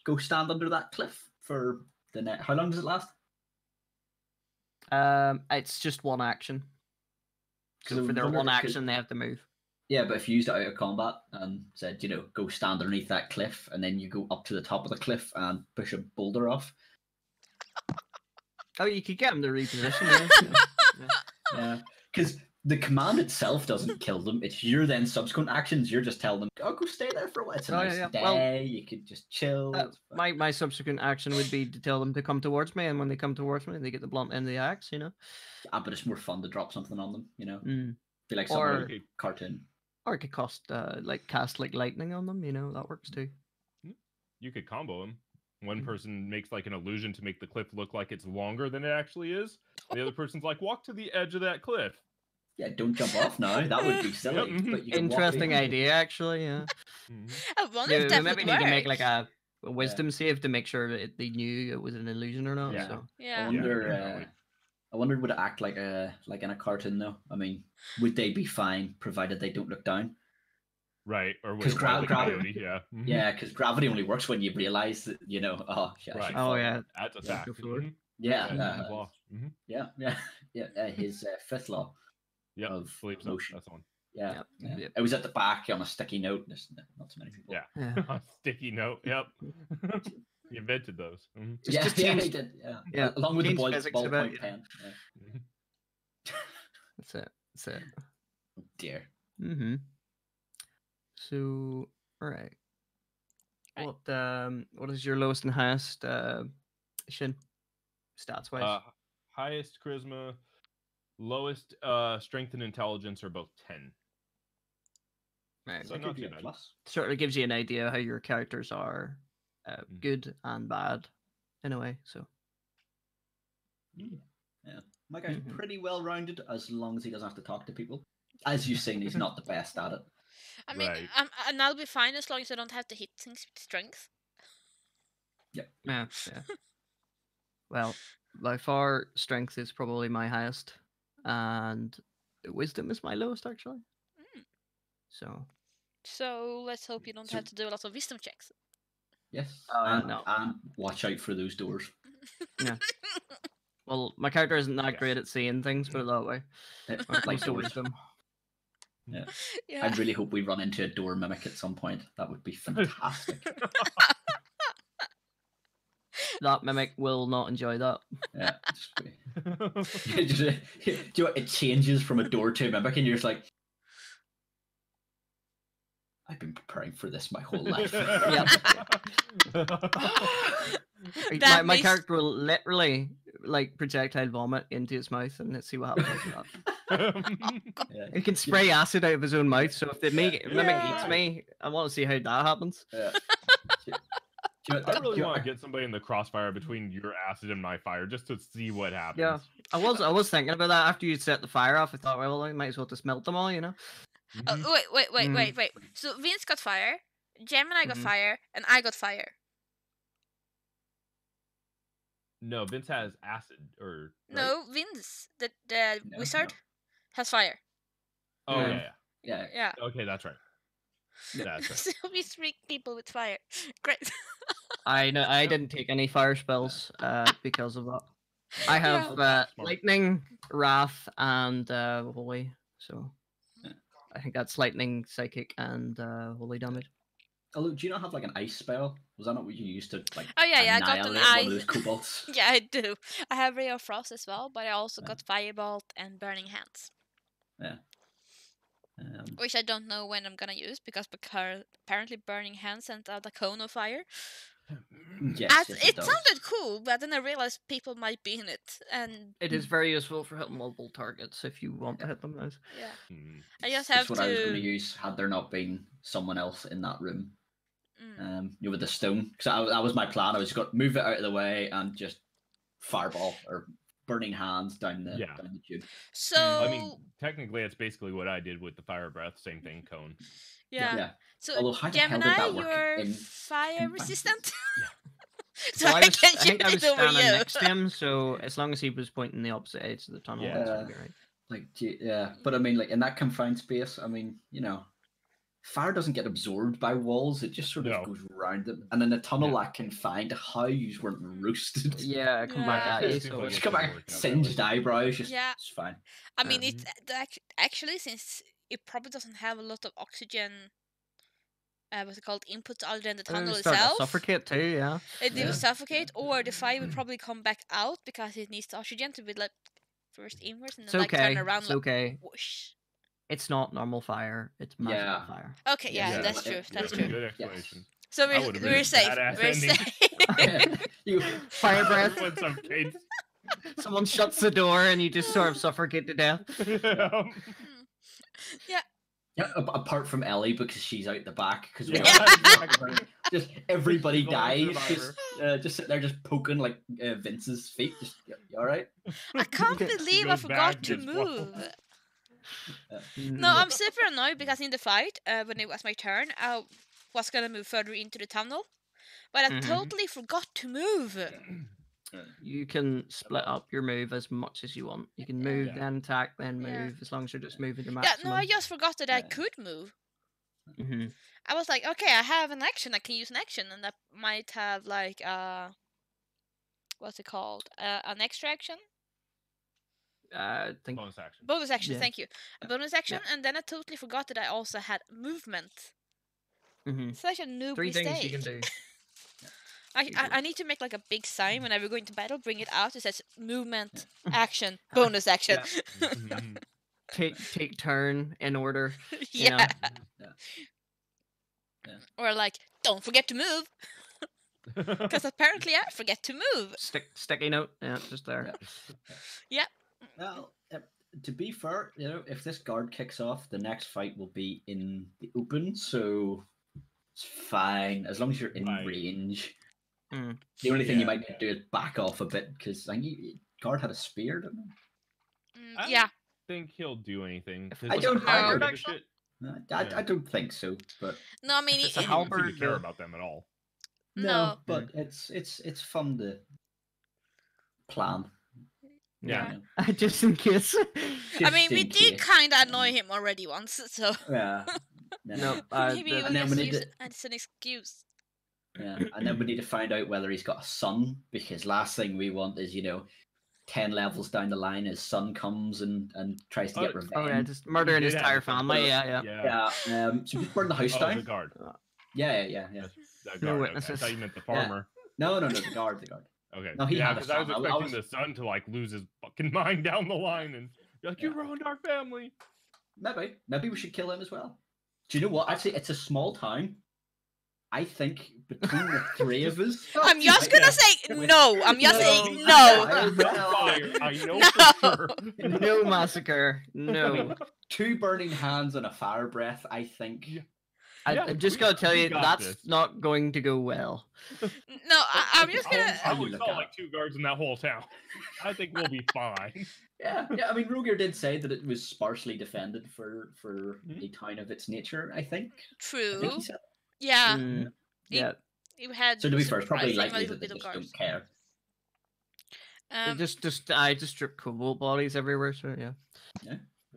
S3: go stand under that cliff for the next. How long does it last?
S2: It's just one action. So
S3: So
S2: for their
S3: wonder-
S2: one
S3: 'cause-
S2: action, they have to move.
S3: Yeah, but if you used it out of combat and said, go stand underneath that cliff, and then you go up to the top of the cliff and push a boulder off.
S2: Oh, you could get them to reposition.
S3: Yeah, because the command itself doesn't kill them. It's your then subsequent actions. You're just telling them, "Oh, go stay there for a while. It's a nice day.
S2: Well,
S3: you could just chill."
S2: My subsequent action would be to tell them to come towards me, and when they come towards me, they get the blunt end of the axe.
S3: But it's more fun to drop something on them.
S2: Mm.
S3: Be like
S2: Or-
S3: some cartoon.
S2: Or it could cast like lightning on them. That works too.
S4: You could combo them. One person makes like an illusion to make the cliff look like it's longer than it actually is. The other person's like, walk to the edge of that cliff.
S3: Yeah, don't jump off now. That would be silly.
S4: Yep.
S3: But you can walk
S2: Interesting
S3: behind
S2: idea, actually. Yeah.
S1: I wonder if that
S2: Maybe
S1: would
S2: need to make
S1: work.
S2: like a wisdom save to make sure that they knew it was an illusion or not.
S4: Yeah.
S2: So.
S1: Yeah.
S3: I wonder would it act like in a cartoon though? I mean, would they be fine provided they don't look down?
S4: Right, or
S3: Because
S4: with
S3: gravity,
S4: yeah. Mhm.
S3: yeah, because gravity only works when you realize that oh yeah,
S4: Right.
S2: Oh yeah.
S4: That's a
S3: Yeah,
S4: fact.
S2: go forward.
S4: Mhm.
S3: yeah,
S4: That's law. Mhm.
S3: yeah. His fifth law.
S4: Yep,
S3: Of
S4: believe so.
S3: motion.
S4: That's the one.
S3: Yeah,
S2: Yep.
S3: yeah. It was at the back on a sticky note. There's not too many people.
S4: Yeah.
S2: Yeah.
S4: Sticky note. Yep. You invented those. Mhm.
S2: It's
S3: yeah,
S2: just
S3: yeah,
S2: changed-
S3: he did. Yeah,
S2: yeah,
S3: along with the
S2: changed physics a bit,
S3: ballpoint
S2: yeah.
S3: pen. Yeah.
S4: Mhm.
S2: That's it.
S3: Oh, dear.
S2: Mm-hmm. So, all right.
S1: Right.
S2: What is your lowest and highest Shin stats wise?
S4: Highest charisma, lowest strength and intelligence are both 10.
S2: Right.
S4: So
S3: That
S4: not
S3: could be
S4: too
S3: a
S4: bad.
S3: plus.
S2: Sort of gives you an idea how your characters are good and bad in a way. So
S3: Yeah, my guy's
S2: Mhm.
S3: pretty well rounded as long as he doesn't have to talk to people. As you've seen, he's not the best at it.
S1: I mean,
S4: Right.
S1: and I'll be fine as long as I don't have to hit things with strength.
S2: yeah. Well, by far, strength is probably my highest, and wisdom is my lowest actually.
S1: Mm.
S2: So
S1: So let's hope you don't
S3: So-
S1: have to do a lot of wisdom checks.
S3: Yes.
S2: Oh, yeah,
S3: and,
S2: no.
S3: and watch out for those doors.
S2: well, my character isn't that
S4: Yes.
S2: great at seeing things, put it that way. When it
S3: Like
S2: comes to
S3: doors.
S2: wisdom.
S3: Yeah.
S1: Yeah.
S3: I really hope we run into a door mimic at some point. That would be fantastic.
S2: That mimic will not enjoy that.
S3: Yeah. Do you know what? It changes from a door to a mimic, and you're just like, I've been preparing for this my whole life.
S1: That
S2: my
S1: makes-
S2: character will literally like projectile vomit into his mouth, and let's see what happens after that.
S3: Yeah.
S2: He can spray acid out of his own mouth, so if the mimic
S1: Yeah.
S2: eats me, I want to see how that happens.
S3: Yeah. Do you know-
S4: I really
S3: do you know-
S4: want to get somebody in the crossfire between your acid and my fire just to see what happens.
S2: Yeah. I was thinking about that after you set the fire off. I thought, well, I might as well just melt them all,
S4: Mhm.
S1: Wait. So Vince got fire, Gemini got
S2: Mhm.
S1: fire, and I got fire.
S4: No, Vince has acid or right?
S1: No, Vince, the
S3: No,
S1: wizard,
S3: no.
S1: has fire.
S4: Oh
S2: Yeah.
S4: yeah.
S3: Yeah.
S1: Yeah.
S4: Okay, that's right. That's right.
S1: So we streak people with fire. Great.
S2: I know I didn't take any fire spells because of that. I have
S4: Smart.
S2: lightning, wrath, and holy. So
S3: Yeah.
S2: I think that's lightning, psychic, and holy damage.
S3: Although, do you not have like an ice spell? Was that not what you used to like?
S1: Oh yeah, I got an
S3: annihilate one of
S1: ice.
S3: those kobolds.
S1: Yeah, I do. I have Ray of Frost as well, but I also
S3: Yeah.
S1: got Firebolt and Burning Hands, which I don't know when I'm gonna use because apparently Burning Hands sent out a cone of fire.
S3: Yes,
S1: It
S3: does.
S1: sounded cool, but then I realized people might be in it, and
S2: It is very useful for hitting multiple targets if you want to hit them. Guys.
S1: yeah,
S4: Hmm.
S1: I just
S3: That's
S1: have
S3: what I was going to
S1: to.
S3: use had there not been someone else in that room.
S1: Mm.
S3: With the stone, because that was my plan. I was going to move it out of the way and just fireball or burning hands down the
S4: Yeah.
S3: tube.
S1: So
S4: I mean, technically, it's basically what I did with the fire breath. Same thing, cone.
S1: yeah.
S3: Yeah.
S1: So
S3: Although how the hell did
S1: Gemini,
S3: that work
S1: you're
S3: in
S1: fire
S3: confined
S1: resistant.
S4: Yeah.
S1: So
S2: Well,
S1: I can
S2: I
S1: shoot
S2: think I
S1: it
S2: was
S1: over
S2: standing
S1: you.
S2: next to him, so as long as he was pointing the opposite edge of the tunnel,
S4: Yeah.
S2: that's gonna be right.
S3: Like, yeah, but I mean, like in that confined space, I mean, fire doesn't get absorbed by walls; it just sort of
S4: No.
S3: goes around them. And in a tunnel
S4: Yeah.
S3: that confined, how you weren't roasted?
S2: Yeah, come back
S1: Yeah.
S2: at
S4: It
S2: you.
S4: seems
S2: So
S4: like
S3: Just
S4: it
S3: come
S4: should've
S3: back,
S4: worked out that
S3: singed
S4: way.
S3: eyebrows, just
S1: Yeah.
S3: it's fine.
S1: I mean,
S2: Um,
S1: it's actually since it probably doesn't have a lot of oxygen. What's it called? Inputs other than the tunnel
S2: start to
S1: itself.
S2: suffocate too. Yeah.
S1: It
S3: Yeah.
S1: will suffocate, or the fire will probably come back out because it needs the oxygen to be like first inwards and
S2: It's
S1: then like turn
S2: okay.
S1: around
S2: It's
S1: like
S2: okay.
S1: whoosh.
S2: It's not normal fire. It's magical
S3: Yeah.
S2: fire.
S1: Okay, yeah,
S3: Yeah,
S1: that's
S3: yeah,
S1: true.
S3: yeah.
S1: That's
S4: Good
S1: true.
S4: explanation.
S1: So
S4: I would've been
S1: we're
S4: a
S1: safe.
S4: badass
S1: We're
S4: ending.
S1: safe.
S3: You
S2: Fire breath.
S4: Everyone suffocates.
S2: Someone shuts the door and you just sort of suffocate to death.
S1: Yeah.
S3: Yeah, apart from Ellie because she's out the back because we
S4: Yeah, exactly.
S3: just everybody
S4: She's the only
S3: dies
S4: survivor.
S3: just sitting there just poking like Vince's feet. Just you all right?
S1: I can't
S2: She
S1: believe I
S4: goes
S1: forgot
S4: back,
S1: to
S4: gets swallowed.
S1: move.
S2: Mm.
S1: No, I'm super annoyed because in the fight, when it was my turn, I was gonna move further into the tunnel, but I
S2: Mhm.
S1: totally forgot to move.
S2: You can split up your move as much as you want. You can move,
S4: Yeah.
S2: then attack, then
S1: Yeah.
S2: move, as long as you're just moving your
S1: Yeah,
S2: maximum.
S1: no, I just forgot that I
S3: Yeah.
S1: could move.
S2: Hmm.
S1: I was like, okay, I have an action, I can use an action, and I might have like what's it called? An extra action?
S2: I think
S4: Bonus action.
S1: Bonus action,
S2: Yeah.
S1: thank you. A bonus action, and then I totally forgot that I also had movement. Such a noob
S2: 3
S1: mistake.
S2: things you can do.
S1: I need to make like a big sign whenever we go into battle, bring it out. It says movement, action, bonus action.
S4: Mhm.
S2: Take turn in order.
S1: Yeah.
S3: Yeah.
S1: Or like, don't forget to move, because apparently I forget to move.
S2: Sticky note. Yeah, just there.
S3: Well, to be fair, if this guard kicks off, the next fight will be in the open, so it's fine as long as you're in
S4: Right.
S3: range.
S2: Mm.
S3: The only thing you
S4: Yeah.
S3: might need to do is back off a bit because I think guard had a spear, didn't
S4: I
S1: Yeah.
S4: think he'll do anything.
S2: If
S4: His
S3: I don't
S4: weapons are
S1: know.
S4: good as shit.
S3: he?
S4: Yeah.
S3: I don't think so, but
S1: No, I mean,
S2: If it's a
S4: He doesn't seem to
S2: halberd,
S4: care about them at all.
S1: No.
S3: but it's fun to plan.
S4: Yeah.
S3: you know.
S2: just in case.
S1: I mean,
S3: Just
S1: we
S3: in
S1: did
S3: case.
S1: kind of annoy him already once, so
S3: Yeah.
S2: No,
S1: maybe
S2: the-
S1: we'll
S3: and then
S1: just
S3: we need
S1: use
S3: to-
S1: it as an excuse.
S3: Yeah, and then we need to find out whether he's got a son, because last thing we want is 10 levels down the line, his son comes and tries to get revenge.
S2: Oh yeah, just murdering his
S4: did
S2: entire
S4: have some-
S2: family. Yeah.
S3: Yeah. So just burn the house
S4: Oh,
S3: down.
S4: the guard.
S3: Yeah.
S4: The
S2: No
S4: guard. Okay, I
S2: witnesses.
S4: thought you meant the farmer.
S3: No, the guard.
S4: Okay.
S3: No, he
S4: yeah,
S3: had a
S4: because I was
S3: son. I
S4: expecting
S3: was-
S4: the son to like lose his fucking mind down the line and be like, "You
S3: Yeah.
S4: ruined our family."
S3: Maybe we should kill him as well. Do you know what? Actually, it's a small town. I think between the three of us,
S1: I'm just gonna say
S3: With-
S1: no. I'm just
S3: No.
S1: saying
S3: No.
S1: no.
S4: Not fire. I know
S1: No.
S4: for sure.
S2: No massacre. No.
S3: two burning hands and a fire breath. I think.
S4: Yeah.
S2: I, I'm just gonna tell
S4: we
S2: you
S4: got
S2: that's
S4: this.
S2: not going to go well.
S1: No, I'm just gonna.
S3: How
S4: I
S3: you
S4: only
S3: look
S4: saw
S3: at
S4: like 2 guards in that whole town. I think we'll be fine.
S3: Yeah. I mean, Roger did say that it was sparsely defended for
S4: Mhm.
S3: a town of its nature. I think he
S1: True.
S3: said.
S1: Yeah,
S2: Mm, yeah.
S1: you had.
S3: So to be fair, it's probably
S1: surprisingly
S3: likely
S1: little
S3: that they
S1: bit of
S3: just
S1: guards.
S3: don't care.
S2: I just strip cobalt bodies everywhere. So yeah.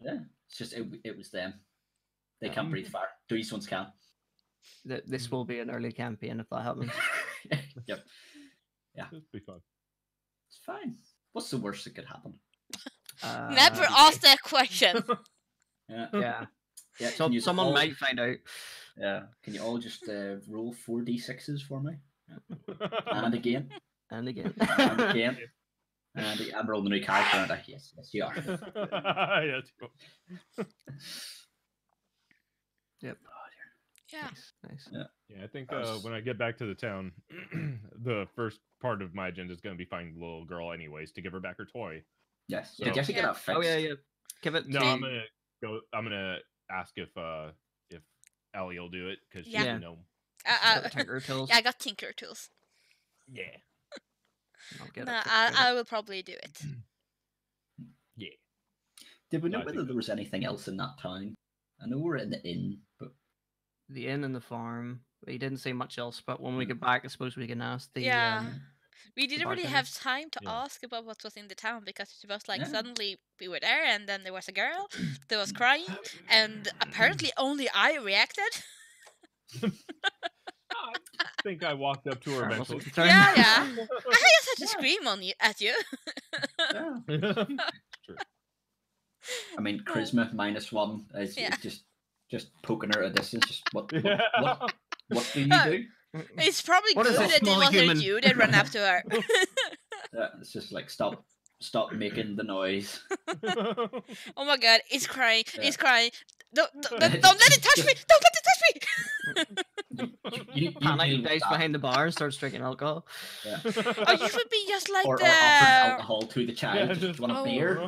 S3: Yeah. It's just it was them. They
S2: Yeah.
S3: can't breathe fire. These ones can.
S2: This will be an early campaign if that happens.
S3: Yep.
S4: It'll be fun.
S3: It's fine. What's the worst that could happen?
S1: Never ask that question.
S3: Yeah.
S2: Yeah.
S3: Yeah.
S2: So,
S3: can you
S2: someone
S3: all-
S2: might find out.
S3: Yeah. Can you all just roll 4d6s for me? And again.
S2: And again.
S3: And again. And I'm rolling a new character, aren't I? Yes, you are.
S4: Yeah, too.
S2: Yep.
S1: Yeah.
S2: Nice.
S4: Yeah, I think when I get back to the town, the first part of my agenda is going to be finding the little girl, anyways, to give her back her toy.
S3: Yes.
S4: So-
S3: Did you actually get
S1: Yeah.
S3: that fixed?
S2: Oh yeah. Give it.
S4: No,
S2: to...
S4: I'm gonna go. I'm gonna ask if Ellie will do it because she
S1: Yeah.
S4: doesn't know.
S2: give it Tinker Tools.
S1: Yeah, I got Tinker Tools.
S4: Yeah.
S2: I'll get
S1: No,
S2: it.
S1: I will probably do it.
S4: Yeah.
S3: Did we know
S4: I think
S3: whether there was anything else in that town? I know we're in the inn, but
S2: The inn and the farm. He didn't say much else, but when we get back, I suppose we can ask the
S1: Yeah. We didn't really
S2: bartender.
S1: have time to
S4: Yeah.
S1: ask about what was in the town because it was like
S3: Yeah.
S1: suddenly we were there and then there was a girl that was crying and apparently only I reacted.
S4: I think I walked up to her
S2: Alright, what's
S4: eventually.
S2: the turn?
S1: Yeah, yeah. I just had to
S3: Yeah.
S1: scream on you at you.
S3: yeah.
S4: True.
S3: I mean, charisma -1 is
S1: Yeah.
S3: just poking her at a distance. Just what do you
S1: Uh,
S3: do?
S1: It's probably
S2: What
S1: good
S2: is this
S1: that it
S2: smelly
S1: wasn't
S2: human?
S1: you that ran up to her.
S3: Yeah, it's just like stop making the noise.
S1: Oh my god, it's crying,
S3: Yeah.
S1: it's crying. Don't let it touch me! Don't let it touch me!
S3: You
S2: Panic,
S3: deal with
S2: dice
S3: that.
S2: behind the bar, starts drinking alcohol.
S3: Yeah.
S1: Or you should be just like
S3: Or
S1: the.
S3: offering alcohol to the child.
S4: Yeah,
S3: just
S4: just-
S3: want a
S1: Oh.
S3: beer.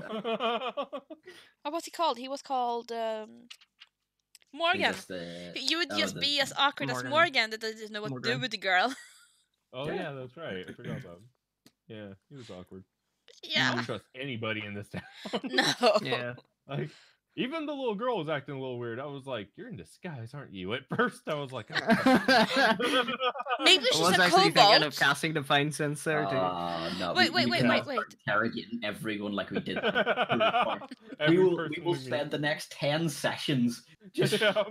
S1: Oh, what's he called? He was called
S3: He's
S1: Morgan.
S3: just the-
S1: You would
S3: oh,
S1: just
S3: the-
S1: be as awkward as
S2: Morgan.
S1: Morgan that doesn't know what to do
S2: Morgan.
S1: with the girl.
S4: Oh
S3: Yeah.
S4: yeah, that's right. I forgot about him. Yeah, he was awkward. I
S1: Yeah.
S4: don't trust anybody in this town.
S1: No.
S2: Yeah.
S4: Like, even the little girl was acting a little weird. I was like, "You're in disguise, aren't you?" At first, I was like,
S1: Maybe
S2: I
S1: she's
S2: was
S1: a
S2: actually thinking
S1: kobold.
S2: of casting the fine sense there too.
S3: No,
S1: Wait,
S3: we
S1: wait,
S3: cannot
S1: wait.
S3: start interrogating everyone like we did.
S4: Every
S3: we
S4: person
S3: will
S4: we meet.
S3: spend the next 10 sessions just.
S4: Yeah.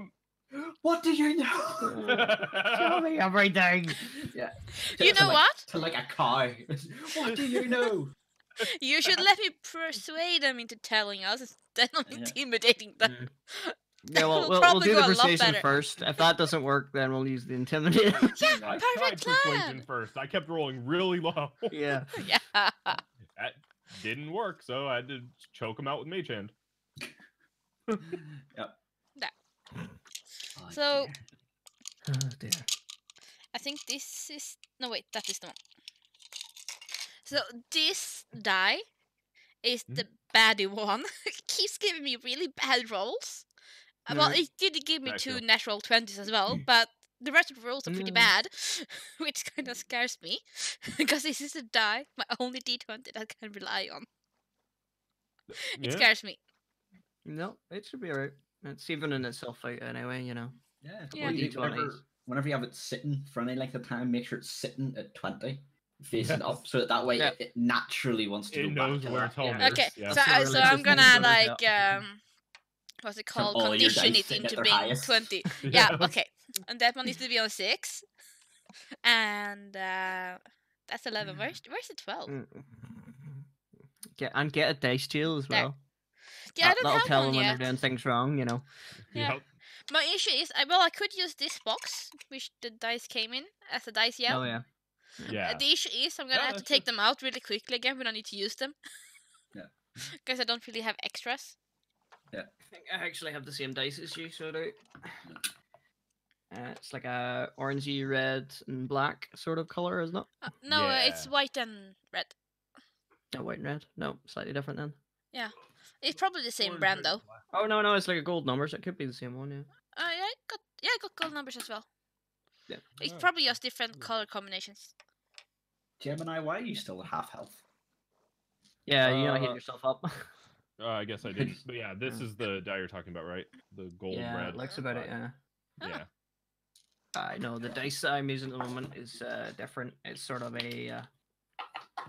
S3: What do you know?
S2: Tell me everything.
S3: Yeah.
S1: You know what?
S3: To like a cow. What do you know?
S1: You should let me persuade them into telling us instead of
S3: Yeah.
S1: intimidating them.
S2: Mm.
S1: That
S2: Yeah, well,
S1: will
S2: we'll
S1: probably
S2: do
S1: go
S2: the
S1: a lot
S2: persuasion
S1: better.
S2: first. If that doesn't work, then we'll use the intimidate.
S3: Right.
S4: I tried
S1: Perfect
S4: persuasion
S1: plan.
S4: first. I kept rolling really low.
S2: Yeah.
S1: Yeah.
S4: That didn't work, so I had to choke him out with Mage Hand.
S3: Yep.
S1: That.
S3: Oh,
S1: So-
S3: dear.
S2: Oh dear.
S1: I think this is. No, wait, that is the one. So this die is the baddie one. It keeps giving me really bad rolls. Well,
S2: Right.
S1: it did give me
S4: Back
S1: 2
S4: up.
S1: natural 20s as well, but the rest of the rolls are pretty
S2: Mm.
S1: bad, which kind of scares me because this is a die, my only d20 that I can rely on. It
S4: Yeah.
S1: scares me.
S2: No, it should be alright. It's evening itself out anyway, you know.
S3: Yeah.
S1: Yeah.
S3: Well,
S2: D20s.
S3: whenever you have it sitting for any length of time, make sure it's sitting at 20, facing
S4: Yes.
S3: up, so that way
S2: Yeah.
S3: it naturally wants to
S4: It
S3: go
S4: knows
S3: back to
S4: where
S3: that.
S4: its home
S2: Yeah.
S4: is.
S1: Okay,
S4: Yeah.
S1: so,
S2: That's a
S1: so
S2: really
S1: I'm
S2: good
S1: gonna
S2: thing.
S1: like
S2: Yeah.
S1: what's it
S3: Turn
S1: called?
S3: all your
S1: Condition
S3: dice
S1: it
S3: in at
S1: into
S3: their
S1: being
S3: highest.
S1: 20. Yeah,
S4: Yes.
S1: okay. And that one needs to be on 6. And that's 11. Where's the 12?
S2: Mm. Get a dice jail as
S1: There.
S2: well.
S1: Yeah, I don't
S2: That'll
S1: have
S2: tell
S1: one
S2: them when
S1: yet.
S2: they're doing things wrong, you know.
S1: Yeah.
S4: Yep.
S1: My issue is, I could use this box, which the dice came in, as a dice yell.
S2: Oh yeah.
S4: Yeah.
S1: The issue is, I'm gonna
S4: Yeah,
S1: have to
S4: that's
S1: take them out really quickly again when I need to use them.
S3: Yeah.
S1: Because I don't really have extras.
S2: I think I actually have the same dice as you, so I do. It's like a orangey, red, and black sort of color, isn't it?
S1: No, it's
S4: Yeah.
S1: white and red.
S2: No, white and red. No, slightly different then.
S1: It's probably the same
S4: Orange,
S1: brand
S4: red,
S1: though.
S4: black.
S2: Oh no, it's like a gold number, so it could be the same one. Yeah.
S1: I got gold numbers as well.
S2: Yeah.
S1: It's
S4: Oh.
S1: probably just different color combinations.
S3: Gemini, why are you still at half health?
S2: Yeah, you gotta heal
S4: Uh,
S2: yourself up.
S4: I guess I didn't. But yeah, this is the die you're talking about, right? The gold
S2: yeah,
S4: red.
S2: it looks about it. Yeah.
S4: Yeah.
S2: I know the dice that I'm using at the moment is different. It's sort of a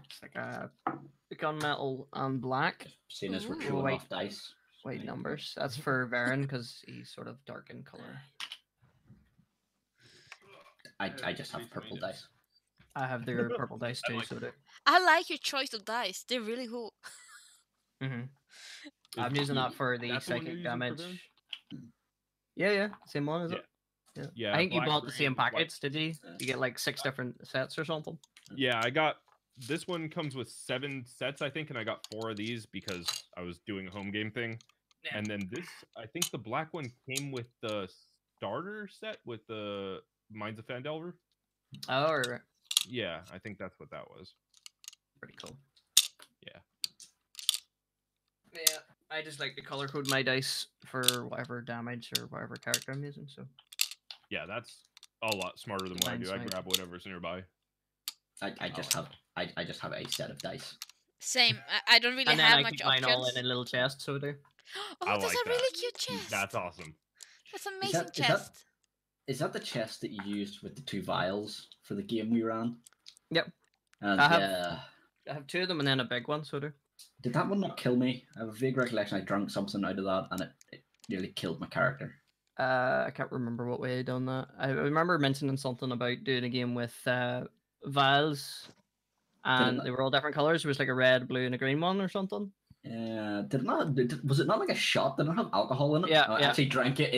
S2: it's like a gunmetal and black
S3: Seeing as we're
S1: Ooh.
S3: showing
S2: White.
S3: off dice.
S2: white
S3: Right.
S2: numbers. That's for Varen because he's sort of dark in color.
S3: I just have purple dice.
S2: I have their purple dice
S4: I
S2: too,
S4: like
S2: so do.
S1: I like your choice of dice. They're really cool.
S2: Mm-hmm. I'm using that for the
S4: That's the one you're
S2: psychic
S4: using for
S2: damage.
S4: Varen?
S2: Yeah, same one, is
S4: Yeah.
S2: it? Yeah.
S4: Yeah,
S2: I think you
S4: black,
S2: bought the
S4: green,
S2: same
S4: white.
S2: packets, did you? You get like 6 different sets or something.
S4: Yeah, I got this one comes with 7 sets, I think, and I got 4 of these because I was doing a home game thing.
S2: Yeah.
S4: And then this, I think the black one came with the starter set with the Mines of Fandelver.
S2: Oh, right.
S4: Yeah, I think that's what that was.
S2: Pretty cool.
S4: Yeah.
S2: Yeah, I just like to color code my dice for whatever damage or whatever character I'm using. So
S4: Yeah, that's a lot smarter than what I
S2: Divine
S4: do. I
S2: Smite.
S4: grab whatever's nearby.
S3: I just have a set of dice.
S1: Same. I don't really
S2: And then
S1: have
S2: I
S1: much
S2: keep mine all
S1: options.
S2: in a little chest, so I do.
S1: Oh,
S4: I
S1: that's
S4: like
S1: a
S4: that.
S1: really cute chest.
S4: That's awesome.
S1: That's an
S3: Is
S1: amazing
S3: that is that
S1: chest.
S3: is that the chest that you used with the 2 vials for the game we ran?
S2: Yep.
S3: And
S2: I have
S3: yeah,
S2: I have 2 of them and then a big one, so I do.
S3: did that one not kill me? I have a vague recollection I drank something out of that and it nearly killed my character.
S2: I can't remember what way I done that. I remember mentioning something about doing a game with vials, and
S3: not-
S2: they were all different colors. It was like a red, blue, and a green one or something.
S3: Was it not like a shot? Did it not have alcohol in it?
S2: Yeah,
S3: I
S2: yeah.
S3: actually drank it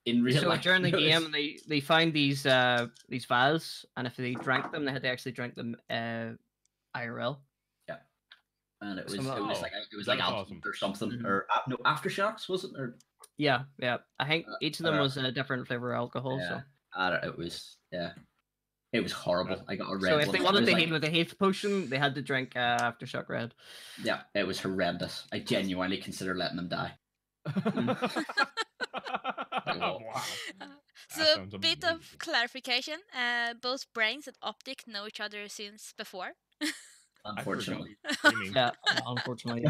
S3: in real
S2: So
S3: life.
S2: during the
S3: It was-
S2: game, they found these vials, and if they drank them, they had to actually drink them IRL.
S3: and it was
S2: Some of
S3: it was
S4: Oh,
S3: like
S4: that's
S3: alcohol
S4: awesome.
S3: or something
S2: Mhm.
S3: or no aftershocks was it or
S2: Yeah, yeah. I think each of them
S3: uh,
S2: was a different flavor of alcohol.
S3: yeah. It was horrible. I got a
S2: So
S3: red
S2: if
S3: one.
S2: they
S3: I
S2: wanted
S3: was
S2: to
S3: like,
S2: heal with a haste potion, they had to drink Aftershock Red.
S3: yeah, it was horrendous. I genuinely consider letting them die.
S4: Wow.
S1: So
S4: That
S1: a
S4: sounds
S1: bit
S4: amazing.
S1: of clarification. Both Brains and Optic know each other since before.
S4: I forgot
S3: Unfortunately,
S4: you were streaming.
S2: Yeah, unfortunately.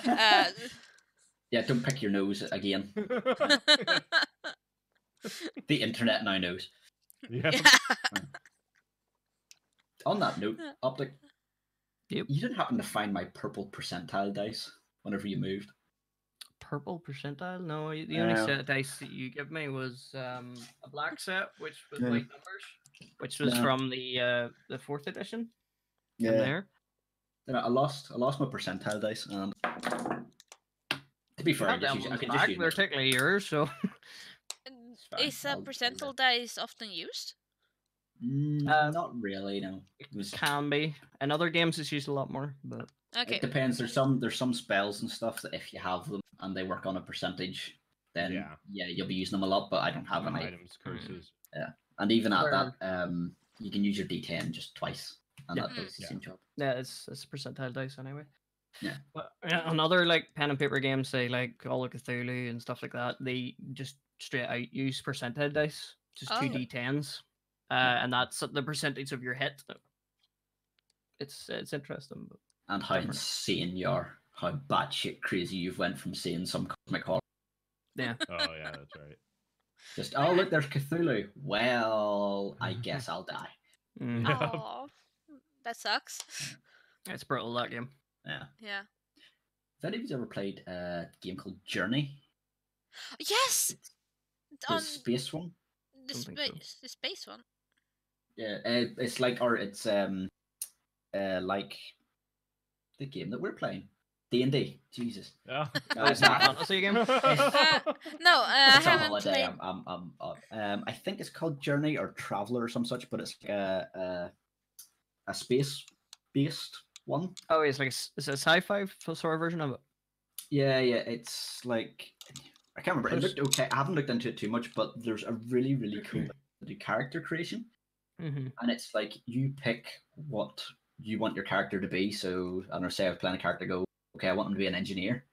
S1: Uh,
S3: yeah. Don't pick your nose again. The internet now knows.
S4: Yeah.
S3: On that note, Optic,
S2: Yep.
S3: you didn't happen to find my purple percentile dice whenever you moved.
S2: Purple percentile? No, the only
S3: No.
S2: set of dice that you give me was a black set, which was
S3: Yeah.
S2: white numbers, which was
S3: No.
S2: from the 4th edition. In there.
S3: Then I lost my percentile dice, and to be
S2: You
S3: fair, I
S2: have them
S3: could
S2: ones
S3: just
S2: back,
S3: use
S2: they're
S3: my-
S2: technically yours, so
S3: It's fine,
S1: is a
S3: I'll
S1: percentile dice often used?
S3: Not really. No, it was.
S2: can be. In other games, it's used a lot more, but
S1: Okay.
S3: It depends. There's some spells and stuff that if you have them and they work on a percentage, then
S4: Yeah.
S3: you'll be using them a lot. But I don't have any.
S4: Items, curses.
S3: And even at
S2: Where-
S3: that, you can use your D10 just twice, and
S2: Yeah.
S3: that does the
S4: Yeah.
S3: same job.
S2: yeah, it's percentile dice anyway.
S3: Yeah.
S2: But another like pen and paper games, say like Call of Cthulhu and stuff like that, they just straight out use percentile dice, just
S1: Oh.
S2: 2d10s, and that's the percentage of your hit. It's interesting. But
S3: And how
S2: Different.
S3: insane you are, how batshit crazy you've went from seeing some cosmic horror.
S2: yeah,
S4: Oh yeah, that's right.
S3: Just look, there's Cthulhu. Well, I guess I'll die.
S2: mm,
S4: Yeah.
S1: Oh, that sucks.
S2: it's brutal that game.
S3: Yeah.
S1: Yeah.
S3: Have any of you ever played a game called Journey?
S1: Yes.
S3: The
S1: On
S3: space one?
S1: the
S2: Don't think so.
S1: the space one.
S3: Yeah, it's like like the game that we're playing, D&D. Jesus,
S4: Yeah.
S3: No,
S2: It's not a fantasy game.
S1: No, I
S3: it's on
S1: haven't
S3: holiday.
S1: played.
S3: I think it's called Journey or Traveler or some such, but it's like a space based one.
S2: Oh, it's like it's a sci-fi sort of version of it.
S3: Yeah, it's like I can't remember. It
S2: There's-
S3: looked okay. I haven't looked into it too much, but there's a really cool character creation.
S2: Mm-hmm.
S3: And it's like you pick what you want your character to be. So I don't know, say I was playing a character, go, okay, I want him to be an engineer.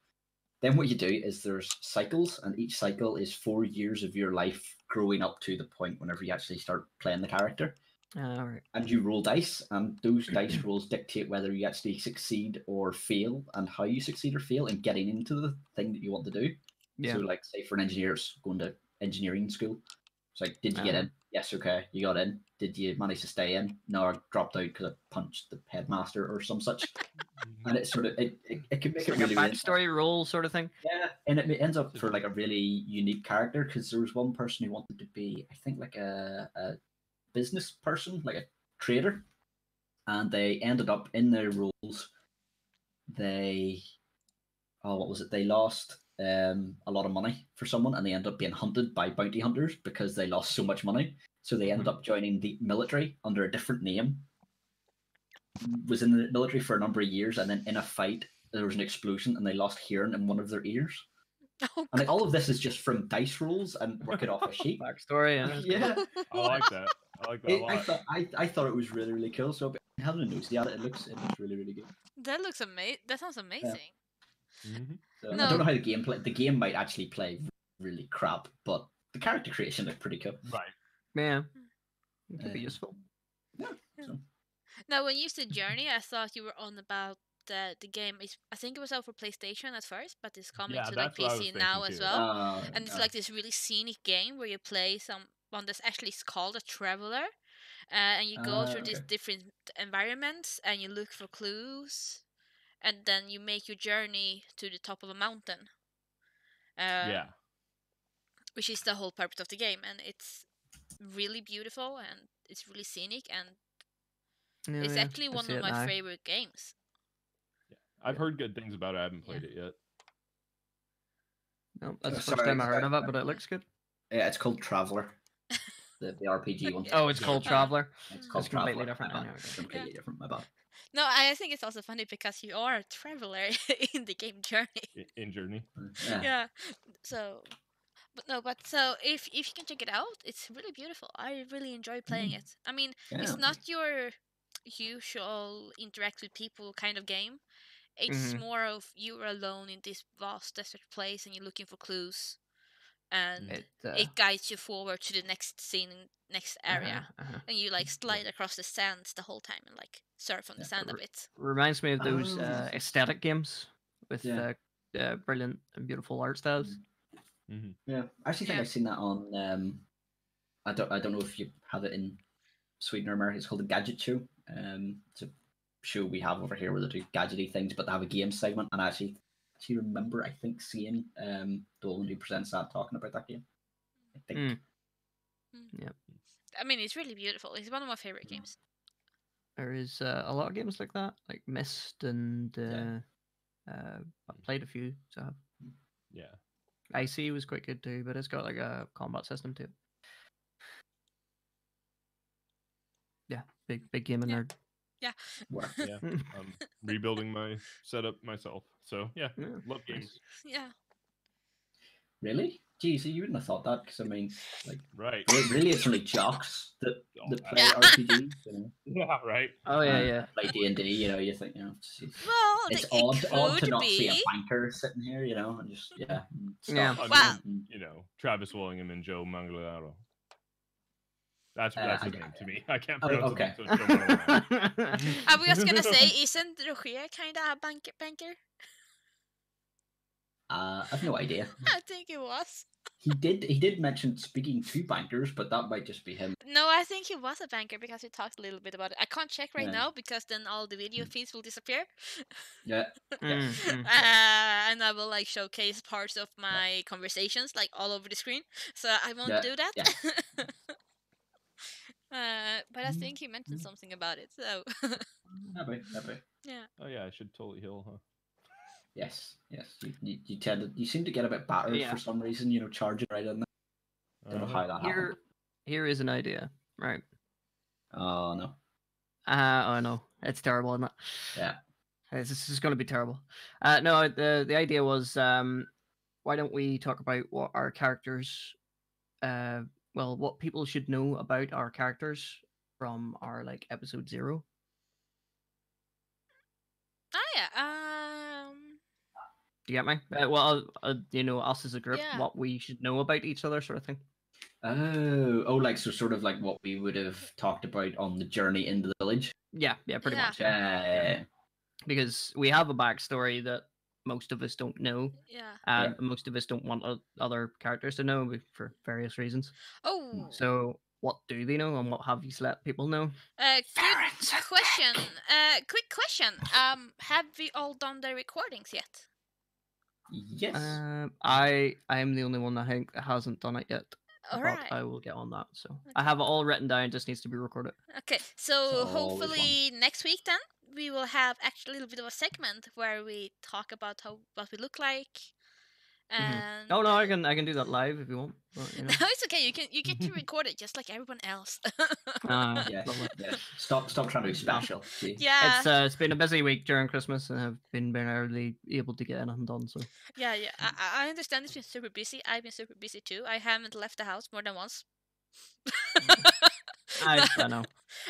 S3: Then what you do is there's cycles, and each cycle is 4 years of your life growing up to the point whenever you actually start playing the character.
S2: All right.
S3: And you roll dice, and those dice rolls dictate whether you actually succeed or fail, and how you succeed or fail in getting into the thing that you want to do.
S2: Yeah.
S3: So, like, say for an engineer, it's going to engineering school. It's like, did you get in? Yes, okay, you got in. Did you manage to stay in? No, I dropped out because I punched the headmaster or some such. And it's sort of it can make
S2: It's
S3: it
S2: like
S3: really
S2: a backstory role sort of thing.
S3: yeah, and it ends up for like a really unique character because there was one person who wanted to be, I think, like a business person, like a trader, and they ended up in their roles. They, what was it? They lost a lot of money for someone, and they ended up being hunted by bounty hunters because they lost so much money. So they ended up joining the military under a different name. Was in the military for a number of years, and then in a fight there was an explosion, and they lost hearing in one of their ears.
S1: Oh,
S3: And like all of this is just from dice rolls and working off a sheet.
S2: Backstory. Yeah.
S3: Yeah,
S4: I like that. I like that a lot.
S3: I thought it was really cool. So I had a nosy at it. It looks really good.
S1: that looks amazing. That sounds amazing.
S4: Mhm.
S3: So I
S1: No.
S3: don't know how the game play. The game might actually play really crap, but the character creation looked pretty cool.
S4: Right.
S2: Yeah. It could be
S3: Uh,
S2: useful.
S3: Yeah. So
S1: Now, when you said journey, I thought you were on about the game is, I think it was out for PlayStation at first, but it's coming
S4: Yeah,
S1: to like
S4: that's what I was
S1: PC now
S4: thinking
S1: as
S4: too.
S1: well. And it's like this really scenic game where you play someone that's actually called a traveler, and you go through these
S3: okay.
S1: different environments and you look for clues, and then you make your journey to the top of a mountain,
S4: Yeah.
S1: which is the whole purpose of the game, and it's really beautiful and it's really scenic, and
S2: Yeah,
S1: it's
S2: yeah,
S1: actually
S2: I
S1: one
S2: see
S1: of
S2: it
S1: my
S2: now.
S1: favorite games.
S4: I've
S2: Yeah.
S4: heard good things about it. I haven't played it yet.
S2: No, that's the first
S3: Sorry,
S2: time I heard of it, but it looks good.
S3: Yeah, it's called Traveler, the RPG one.
S2: Oh, it's called Traveler.
S3: It's
S1: Mm.
S3: called
S2: It's completely
S3: Traveler.
S2: different.
S3: My bad.
S2: Anyway.
S3: It's completely different. My bad.
S1: No, I think it's also funny because you are a traveler in the game Journey.
S4: In Journey.
S3: Yeah.
S1: Yeah. So, but no, but so if you can check it out, it's really beautiful. I really enjoy playing it. I mean,
S3: Yeah.
S1: it's not your usual interact with people kind of game. It's
S2: Mhm.
S1: more of you're alone in this vast desert place and you're looking for clues, and it guides you forward to the next scene, next area, and you like slide across the sands the whole time and like surf on the sand a bit.
S2: Reminds me of those
S3: Oh.
S2: aesthetic games with
S3: Yeah.
S2: brilliant and beautiful art styles.
S4: Mm-hmm.
S3: Yeah. I actually think
S1: Yeah.
S3: I've seen that on. I don't know if you have it in Sweden or America. It's called the Gadget Show. It's a show we have over here where they do gadgety things, but they have a game segment. And I actually remember, I think, seeing the woman who presents that talking about that game. I think.
S2: Yep.
S1: I mean, it's really beautiful. It's one of my favorite games.
S2: There is a lot of games like that, like Myst, and I've played a few. So
S4: Yeah.
S2: IC was quite good too, but it's got like a combat system too. Yeah, big gaming nerd.
S1: Yeah.
S4: Yeah. I'm rebuilding my setup myself. So yeah, love games.
S1: Yeah.
S3: Really? Geez, you wouldn't have thought that, because I mean, like,
S4: Right.
S3: really, it's only jocks that play
S1: Yeah.
S3: RPGs. You know?
S4: Yeah. Right.
S2: Oh yeah.
S3: Play D&D. You know, you think,
S1: Well,
S3: it's
S1: it
S3: odd to
S1: could
S3: not see a
S1: be.
S3: banker sitting here. You know, and just
S2: Yeah.
S3: stuff.
S1: Wow.
S4: You know, Travis Willingham and Joe Manganiello. That's his name to me. I can't
S3: Oh,
S4: pronounce
S3: okay.
S4: it. So Joe Manganiello.
S1: I was gonna say, isn't Rogier kind of a banker?
S3: I've no idea.
S1: I think it was.
S3: He did mention speaking to bankers, but that might just be him.
S1: No, I think he was a banker because he talked a little bit about it. I can't check right
S3: Yeah.
S1: now because then all the video feeds will disappear.
S3: Yeah.
S1: And I will like showcase parts of my conversations like all over the screen. So I won't do that.
S3: Yeah.
S1: But I think he mentioned something about it. So
S3: Happy.
S1: yeah.
S4: Oh yeah, I should totally heal, huh?
S3: Yes. You seem to get a bit battered for some reason. You know, charging right in there. Don't know how that happened.
S2: Here is an idea, right?
S3: Oh no.
S2: I know it's terrible, isn't it?
S3: Yeah.
S2: This is going to be terrible. No, the idea was, why don't we talk about what our characters, what people should know about our characters from our like episode 0.
S1: Oh yeah.
S2: Do you get me? You know, us as a group, what we should know about each other, sort of thing.
S3: Oh, like so, sort of like what we would have talked about on the journey into the village.
S2: Yeah, pretty much.
S3: Yeah.
S2: Because we have a backstory that most of us don't know.
S1: Yeah.
S2: And most of us don't want other characters to know for various reasons.
S1: Oh.
S2: So, what do they know, and what have you let people know?
S1: Good question. Quick question. Have we all done the recordings yet?
S3: Yes.
S2: I am the only one I think that hasn't done it yet.
S1: All
S2: but
S1: right.
S2: I will get on that. So I have it all written down. Just needs to be recorded.
S1: Okay. So hopefully next week then we will have actually a little bit of a segment where we talk about what we look like. And
S2: Oh no, I can do that live if you want. But, you know.
S1: No, it's okay. You get to record it just like everyone else.
S3: Yeah. Stop trying to be special.
S1: Yeah.
S2: It's been a busy week during Christmas, and I've been barely able to get anything done. So
S1: yeah. I understand it's been super busy. I've been super busy too. I haven't left the house more than once.
S2: I know.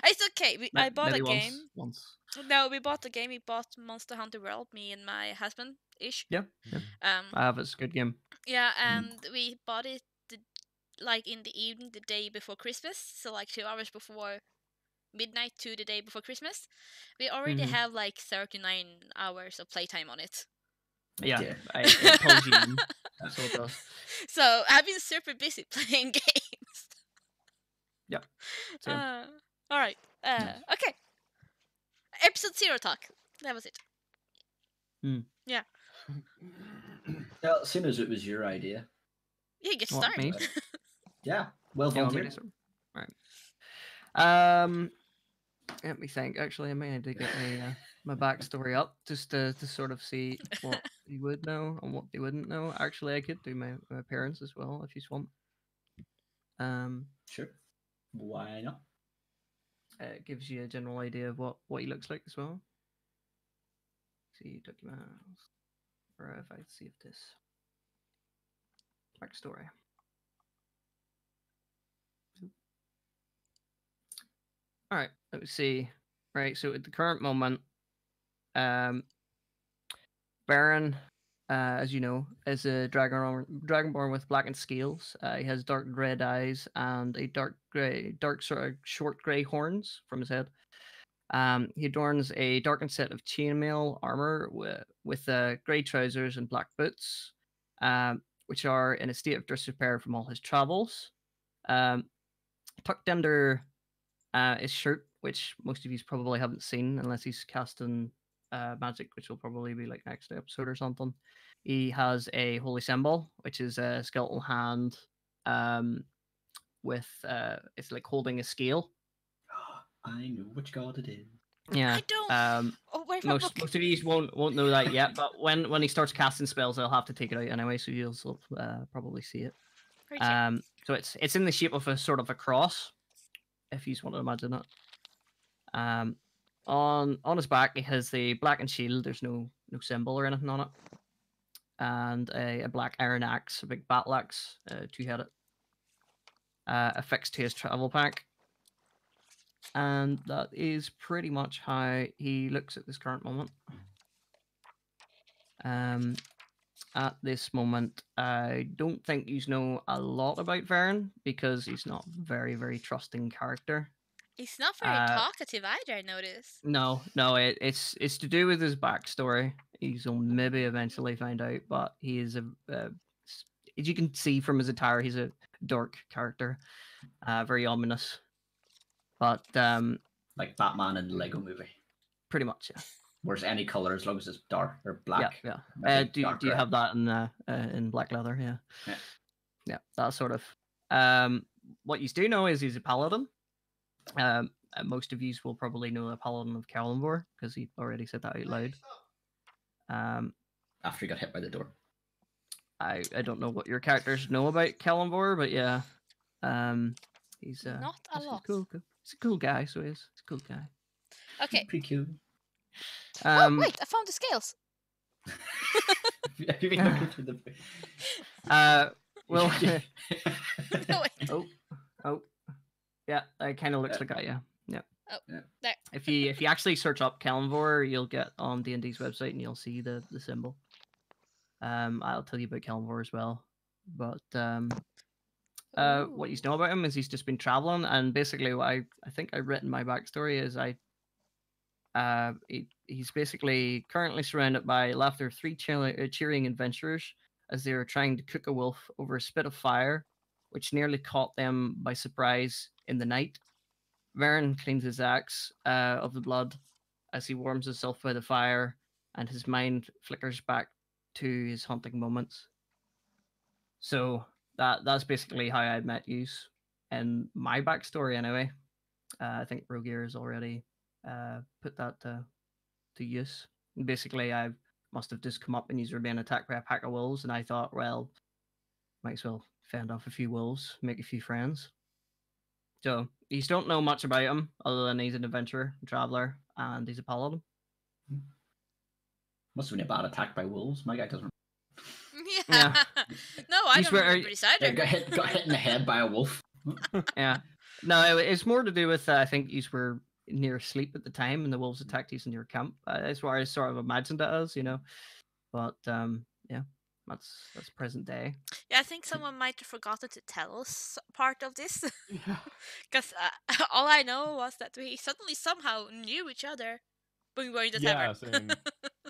S1: It's okay. I bought a game.
S2: Once.
S1: No, we bought the game. We bought Monster Hunter World. Me and my husband ish.
S2: Yeah. I have. It's a good game.
S1: Yeah, and we bought it like in the evening, the day before Christmas. So like 2 hours before midnight to the day before Christmas, we already
S2: Mhm.
S1: have like 39 hours of playtime on it.
S2: Yeah,
S3: Yeah.
S2: it pulls you in, so it does.
S1: So I've been super busy playing games.
S2: Yep. Same.
S1: All right. Okay. Episode 0 talk. That was it.
S2: Hmm.
S1: Yeah.
S3: Well, seeing as it was your idea,
S1: You get
S2: What, me?
S1: started.
S3: yeah, well
S2: Yeah, want me to
S3: volunteered.
S2: start? Right. Let me think. Actually, I may need to get my backstory up just to sort of see what you would know and what they wouldn't know. Actually, I could do my parents as well if you want.
S3: Sure, why not?
S2: It gives you a general idea of what he looks like as well. See documents. Or if I save this backstory. All right, let me see. Right, so at the current moment, um, Baron, as you know, is a dragonborn with blackened scales. He has dark red eyes and a dark sort of short grey horns from his head. He adorns a darkened set of chainmail armor with grey trousers and black boots, which are in a state of disrepair from all his travels. Um, Tucked under his shirt, which most of you probably haven't seen unless he's casting magic, which will probably be like next episode or something. He has a holy symbol, which is a skeletal hand with it's like holding a scale.
S3: I know which god it is.
S2: Yeah.
S1: I don't. Oh, where's my book?
S2: Most of you won't know that yet, but when he starts casting spells, I'll have to take it out anyway, so you'll probably see it.
S1: Right here.
S2: So it's in the shape of a sort of a cross, if you just want to imagine it. On his back, he has the blackened shield. There's no symbol or anything on it, and a black iron axe, a big battle axe, two-headed, affixed to his travel pack. And that is pretty much how he looks at this current moment. At this moment, I don't think you know a lot about Varen because he's not a very, very trusting character.
S1: He's not very talkative either, I noticed.
S2: No, it's to do with his backstory. He'll maybe eventually find out, but he is as you can see from his attire, he's a dark character, very ominous. But
S3: Like Batman in the Lego movie.
S2: Pretty much, yeah.
S3: Where's any color as long as it's dark or black?
S2: Yeah. Do you have that in black leather? Yeah. Yeah, that sort of. What you do know is he's a paladin. Most of you will probably know the paladin of Kalimdor because he already said that out loud.
S3: After he got hit by the door.
S2: I don't know what your characters know about Kalimdor, but yeah, he's
S1: not a lot.
S2: He's a cool guy, so he's a cool guy.
S1: Okay.
S3: Pretty cute.
S1: Oh wait, I found the scales.
S3: Have you been looking through the?
S2: Well.
S1: No, wait.
S2: Oh. Yeah, it kind of looks like that. Yeah.
S1: Oh, there.
S2: If you actually search up Kalimdor, you'll get on D&D's website and you'll see the symbol. I'll tell you about Kalimdor as well. But what you know about him is he's just been traveling, and basically what I think I've written my backstory is he's basically currently surrounded by laughter of three cheering adventurers as they are trying to cook a wolf over a spit of fire, which nearly caught them by surprise in the night. Varen cleans his axe of the blood as he warms himself by the fire, and his mind flickers back to his hunting moments. So that's basically how I met you in my backstory anyway. I think Rogier has already put that to use. Basically, I must have just come up and you were being attacked by a pack of wolves, and I thought, well, might as well fend off a few wolves, make a few friends. So you don't know much about him other than he's an adventurer, a traveler, and he's a paladin.
S3: Must have been a bad attack by wolves. My guy doesn't.
S1: Yeah. No, I don't remember this either.
S3: Got hit in the head by a wolf.
S2: Yeah. No, it's more to do with I think you were near sleep at the time, and the wolves attacked you in your camp. That's what I sort of imagined it as, But yeah, That's present day.
S1: Yeah, I think someone might have forgotten to tell us part of this.
S4: Yeah.
S1: Because all I know was that we suddenly somehow knew each other when we were in the
S4: Yeah,
S1: tavern.
S4: same.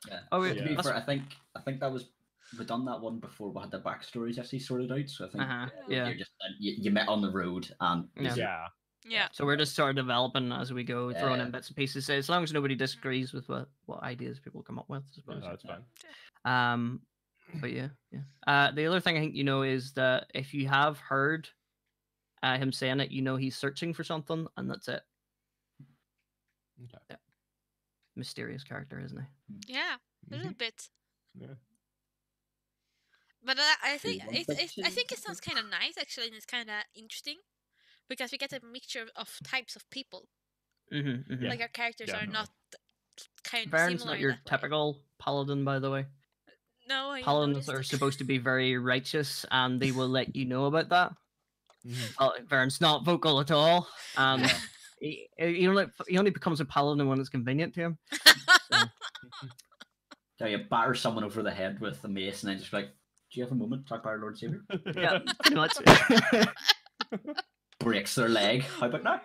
S3: Yeah.
S2: Oh,
S3: To be
S4: Yeah.
S3: fair, I think that was we done that one before we had the backstories actually sorted out. So I think
S2: Yeah.
S3: you're just you met on the road and
S2: Yeah.
S4: Yeah.
S1: Yeah.
S2: So we're just sort of developing as we go, throwing in
S3: Yeah.
S2: bits and pieces. So as long as nobody disagrees with what ideas people come up with, I
S4: Yeah,
S2: suppose.
S4: that's fine.
S2: But yeah. The other thing I think is that if you have heard him saying it, he's searching for something, and that's it.
S4: Okay.
S2: Yeah. Mysterious character, isn't he?
S1: Yeah, a little
S4: Mhm.
S1: bit.
S4: Yeah.
S1: But I think
S3: one
S1: I
S3: question.
S1: think it sounds kind of nice actually, and it's kind of interesting because we get a mixture of types of people.
S2: Mm-hmm.
S4: Yeah.
S1: Like our characters are
S4: definitely.
S1: not kind of
S2: Vern's
S1: similar
S2: not
S1: in
S2: your
S1: that way.
S2: typical paladin, by the way.
S1: No, I
S2: Paladins
S1: noticed.
S2: are supposed to be very righteous, and they will let you know about that. Vern's not vocal at all, and
S4: Yeah.
S2: he only becomes a paladin when it's convenient to him. So,
S3: So you batter someone over the head with a mace and then just be like, do you have a moment to talk about our Lord Savior?
S2: yeah, pretty much.
S3: Breaks their leg. How about now?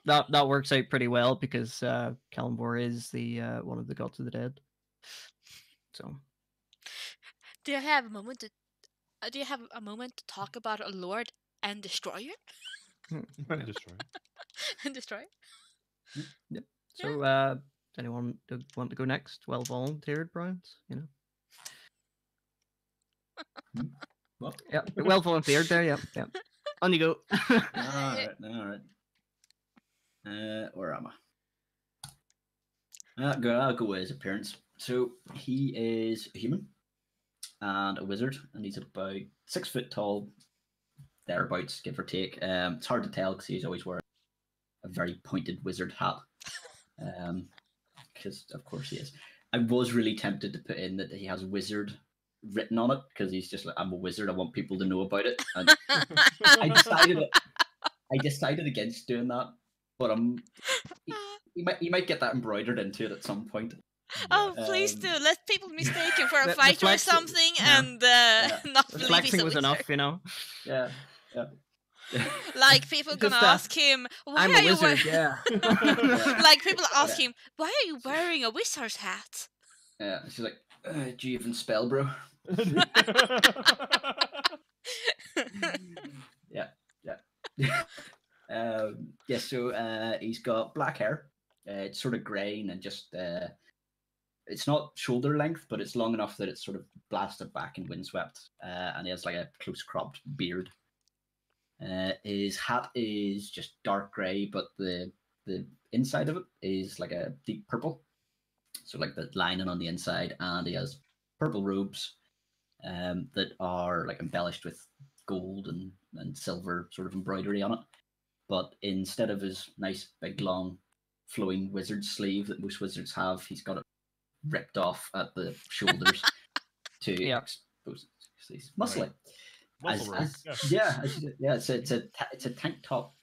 S2: that works out pretty well because Calimbor is the one of the gods of the dead. So
S1: Do you have a moment to? Do you have a moment to talk about a Lord and Destroyer?
S4: Destroy.
S1: And Destroyer.
S2: yeah. So anyone want to go next? Well volunteered, Bryant.
S3: What?
S2: Yeah, well volunteered there. Yeah. On you go.
S3: All right. Where am I? I'll go with his appearance. So he is a human and a wizard, and he's about 6 foot tall, thereabouts, give or take. It's hard to tell because he's always wearing a very pointed wizard hat. Because of course he is. I was really tempted to put in that he has wizard written on it because he's just like, I'm a wizard. I want people to know about it. And I decided against doing that, but you might get that embroidered into it at some point.
S1: Oh, please do. Let people mistake him for a
S2: the
S1: fighter or
S2: flex-
S1: something
S2: yeah.
S1: and not
S2: The
S1: believe he's
S2: flexing
S1: a
S2: was
S1: wizard.
S2: enough.
S3: Yeah.
S1: Like people
S2: Just,
S1: gonna ask him, "Why
S2: I'm
S1: are
S2: a
S1: you
S2: wizard.
S1: wearing?"
S2: Yeah.
S1: Like people ask him, "Why are you wearing a wizard's hat?"
S3: Yeah. She's like, do you even spell, bro? Yeah. So he's got black hair. It's sort of greying and just it's not shoulder length, but it's long enough that it's sort of blasted back and windswept. And he has like a close cropped beard. His hat is just dark grey, but the inside of it is like a deep purple. So like the lining on the inside, and he has purple robes that are like embellished with gold and silver sort of embroidery on it. But instead of his nice big long flowing wizard sleeve that most wizards have, he's got it ripped off at the shoulders to expose his muscle.
S4: Right. Muscle robe.
S3: It's a tank top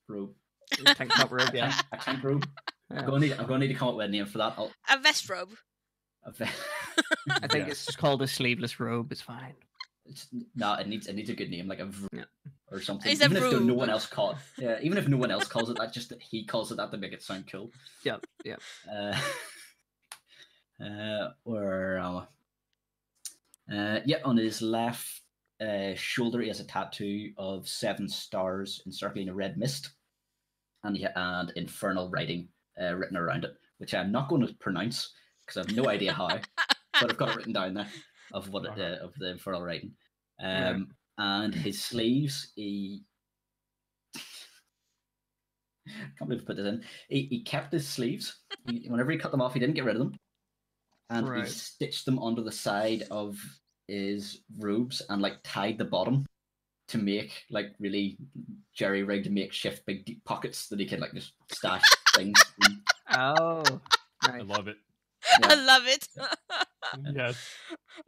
S3: robe.
S2: Tank top robe, yeah.
S3: A tank robe.
S2: Yeah.
S3: I'm going to need to come up with a name for that.
S1: A vest robe.
S2: I think it's just called a sleeveless robe. It's fine.
S3: It needs a good name, like or something.
S1: It's a
S3: even if no
S1: robe.
S3: one else even if no one else calls it that, just that he calls it that to make it sound cool.
S2: Yeah.
S3: Where am I? On his left shoulder he has a tattoo of 7 stars encircling a red mist, and infernal writing written around it, which I'm not going to pronounce because I have no idea how, but I've got it written down there of what of the infernal writing. And his sleeves, he can't believe I put this in. He kept his sleeves. Whenever he cut them off, he didn't get rid of them, and he stitched them onto the side of his robes and like tied the bottom to make like really jerry-rigged makeshift big deep pockets that he can like just stash things in.
S2: Oh,
S4: I love it.
S1: I love it.
S4: Yes.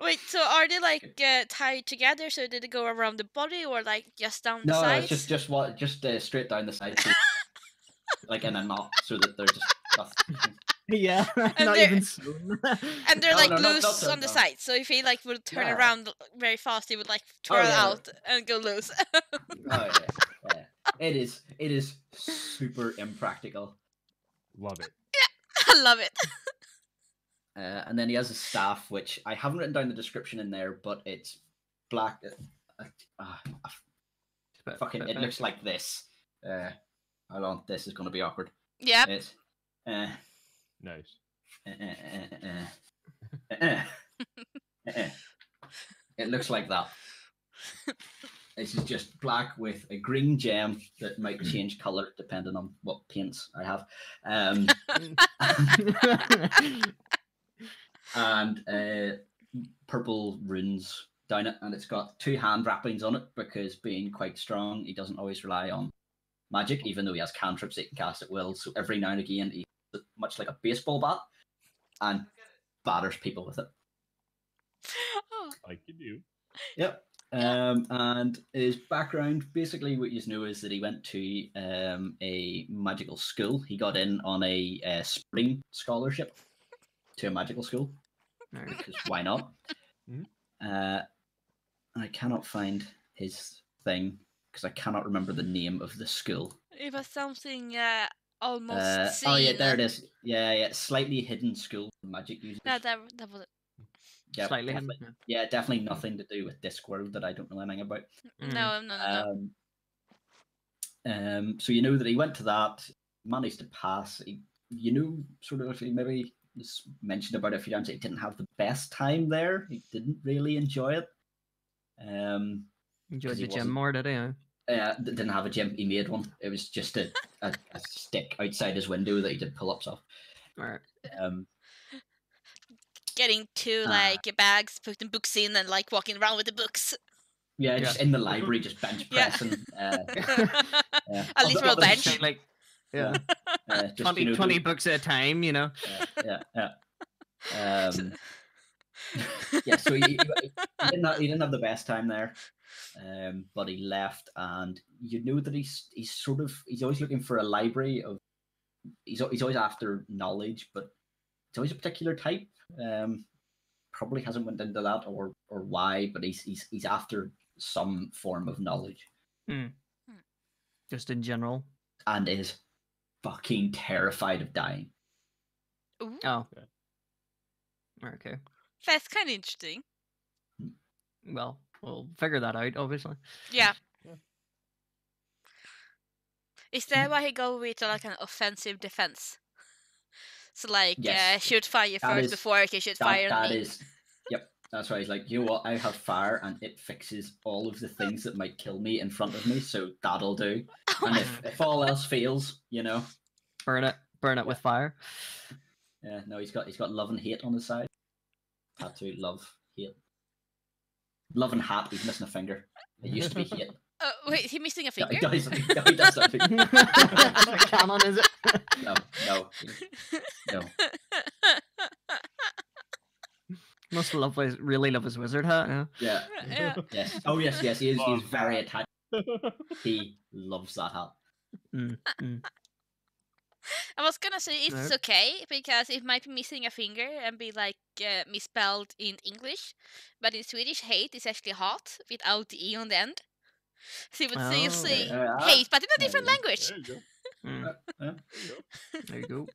S1: Wait, so are they like tied together? So did it go around the body or like just down the
S3: No,
S1: sides?
S3: it's just straight down the side, so, like in a knot, so that they're just.
S2: Yeah,
S1: And
S2: not
S1: they're-
S2: even soon.
S1: And they're
S3: No,
S1: like
S3: no, not
S1: loose
S3: that,
S1: on the
S3: no.
S1: side, so if he like would turn
S3: Yeah.
S1: around very fast, he would like
S3: Oh,
S1: twirl
S3: yeah.
S1: out and go loose.
S3: Oh yeah. It is super impractical.
S4: Love it.
S1: I love it.
S3: And then he has a staff, which I haven't written down the description in there, but it's black. Fucking, it looks like this. Hold on, this is going to be awkward.
S1: Yep.
S3: It's
S4: Nice.
S3: It looks like that. This is just black with a green gem that might change color depending on what paints I have. And purple runes down it, and it's got 2 hand wrappings on it because being quite strong, he doesn't always rely on magic, even though he has cantrips he can cast at will. So every now and again, he uses it much like a baseball bat and batters people with it.
S1: Oh,
S4: Like you do.
S3: Yep. And his background, basically, what you know is that he went to a magical school. He got in on a sporting scholarship to a magical school. Because why not?
S4: Mhm.
S3: I cannot find his thing because I cannot remember the name of the school.
S1: it was something almost
S3: Oh yeah,
S1: seen.
S3: there it is. Yeah, slightly hidden school for magic users.
S1: No, that was it.
S3: Yeah,
S2: Slightly hidden.
S3: definitely. Yeah, definitely nothing to do with Discworld that I don't know anything about.
S1: No.
S3: So you know that he went to that, managed to pass. You know, sort of, he maybe was mentioned about it a few times. He didn't have the best time there. He didn't really enjoy it.
S2: Enjoyed
S3: 'cause
S2: the
S3: he
S2: gym
S3: wasn't-
S2: more, did he?
S3: Didn't have a gym. He made one. It was just a stick outside his window that he did pull-ups off.
S2: Alright.
S1: Getting 2 like bags, putting books in, and like walking around with the books.
S3: Yeah, just in the library, just bench
S1: Yeah.
S3: pressing.
S1: At least we're a bench.
S2: Say, like, yeah,
S3: just,
S2: 20,
S3: you know,
S2: 20 books at a time, you know.
S3: Yeah. Yeah, so he didn't have the best time there, but he left, and you know that he's always looking for a library of. He's always after knowledge, but it's always a particular type. Probably hasn't went into that or why, but he's after some form of knowledge.
S2: Just in general.
S3: And is fucking terrified of dying.
S1: Ooh,
S2: Oh. Okay.
S1: that's kind of interesting.
S2: Well, we'll figure that out, obviously.
S1: Yeah.
S4: Yeah.
S1: Is that why he go with like an offensive defense? So like,
S3: Yes.
S1: shoot fire
S3: That
S1: first
S3: is-
S1: before he shoot fire on
S3: That
S1: me.
S3: is, yep. That's why he's like, you know what? I have fire, and it fixes all of the things that might kill me in front of me, so that'll do. And if all else fails, you know,
S2: Burn it with fire.
S3: yeah, no, he's got love and hate on his side. Tattoo, love, hate, love and hat. He's missing a finger. It used to be hate.
S1: Wait, he missing a
S3: Yeah,
S1: finger?
S3: he does have a finger.
S2: Canon, is it?
S3: No.
S2: Must really love his wizard hat. Yeah.
S3: Yeah.
S1: Yeah.
S3: Yes. Oh yes. He is. He's
S4: Love
S3: very attached. He loves that hat.
S1: I was gonna say it's
S2: Nope.
S1: okay because it might be missing a finger and be like misspelled in English, but in Swedish hate is actually hot without the e on the end. So you would
S2: Oh,
S1: still say
S3: yeah.
S1: hate, but in a
S3: There
S1: different
S3: you go.
S1: language.
S4: There you go.
S2: Mm,
S3: Yeah.
S2: there you go.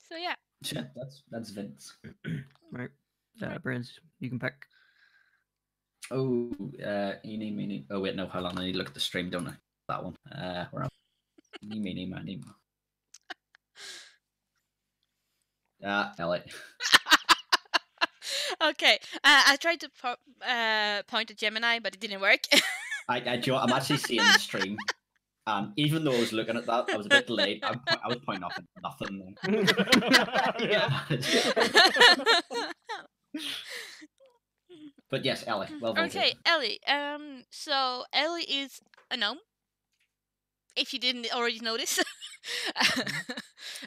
S1: So yeah.
S3: Yeah, that's Vince.
S2: Right. Brains, you can pick.
S3: Oh, eeny, meeny. Oh wait, no, hold on. I need to look at the stream, don't I? That one. Where am I? Eeny, meeny, miny, mo. Ellie.
S1: Okay. I tried to point at Gemini, but it didn't work.
S3: I'm actually seeing the stream. Even though I was looking at that, I was a bit delayed. I was pointing off at nothing.
S4: Yeah.
S3: But yes, Ellie. Well done.
S1: Okay, Ellie. So Ellie is a gnome. If you didn't already notice.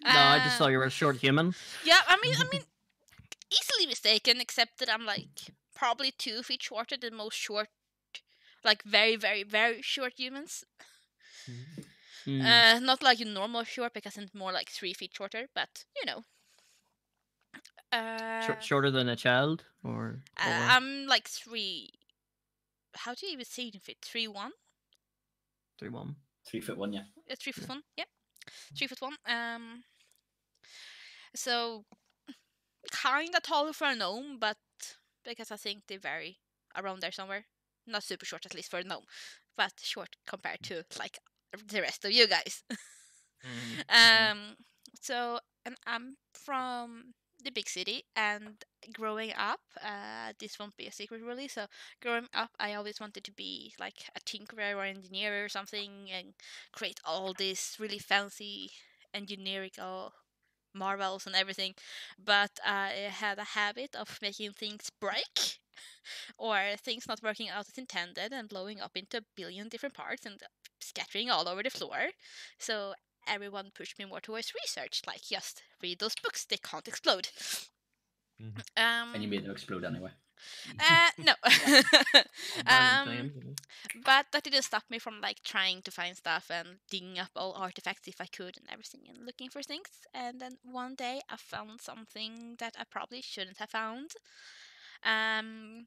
S2: No, I just saw you were a short human.
S1: Yeah, I mean, easily mistaken. Except that I'm like probably 2 feet shorter than most short, like very, very, very short humans. Not like a normal short because it's more like 3 feet shorter, but you know.
S2: Shorter than a child or taller?
S1: I'm like 3. How do you even say it in feet? 3'1"?
S2: 3'1".
S3: 3'1", yeah.
S1: 3'1", yeah. 3'1". So kinda taller for a gnome, but because I think they vary around there somewhere. Not super short, at least for a gnome, but short compared to like the rest of you guys. So, and I'm from the big city, and growing up, this won't be a secret really. So, growing up, I always wanted to be like a tinkerer or engineer or something, and create all these really fancy engineerical marvels and everything. But I had a habit of making things break or things not working out as intended and blowing up into a billion different parts and scattering all over the floor. So everyone pushed me more towards research, like just read those books, they can't explode.
S3: And you made them explode anyway.
S1: No.
S2: Burning
S1: But that didn't stop me from like trying to find stuff and digging up all artifacts if I could and everything and looking for things. And then one day I found something that I probably shouldn't have found. And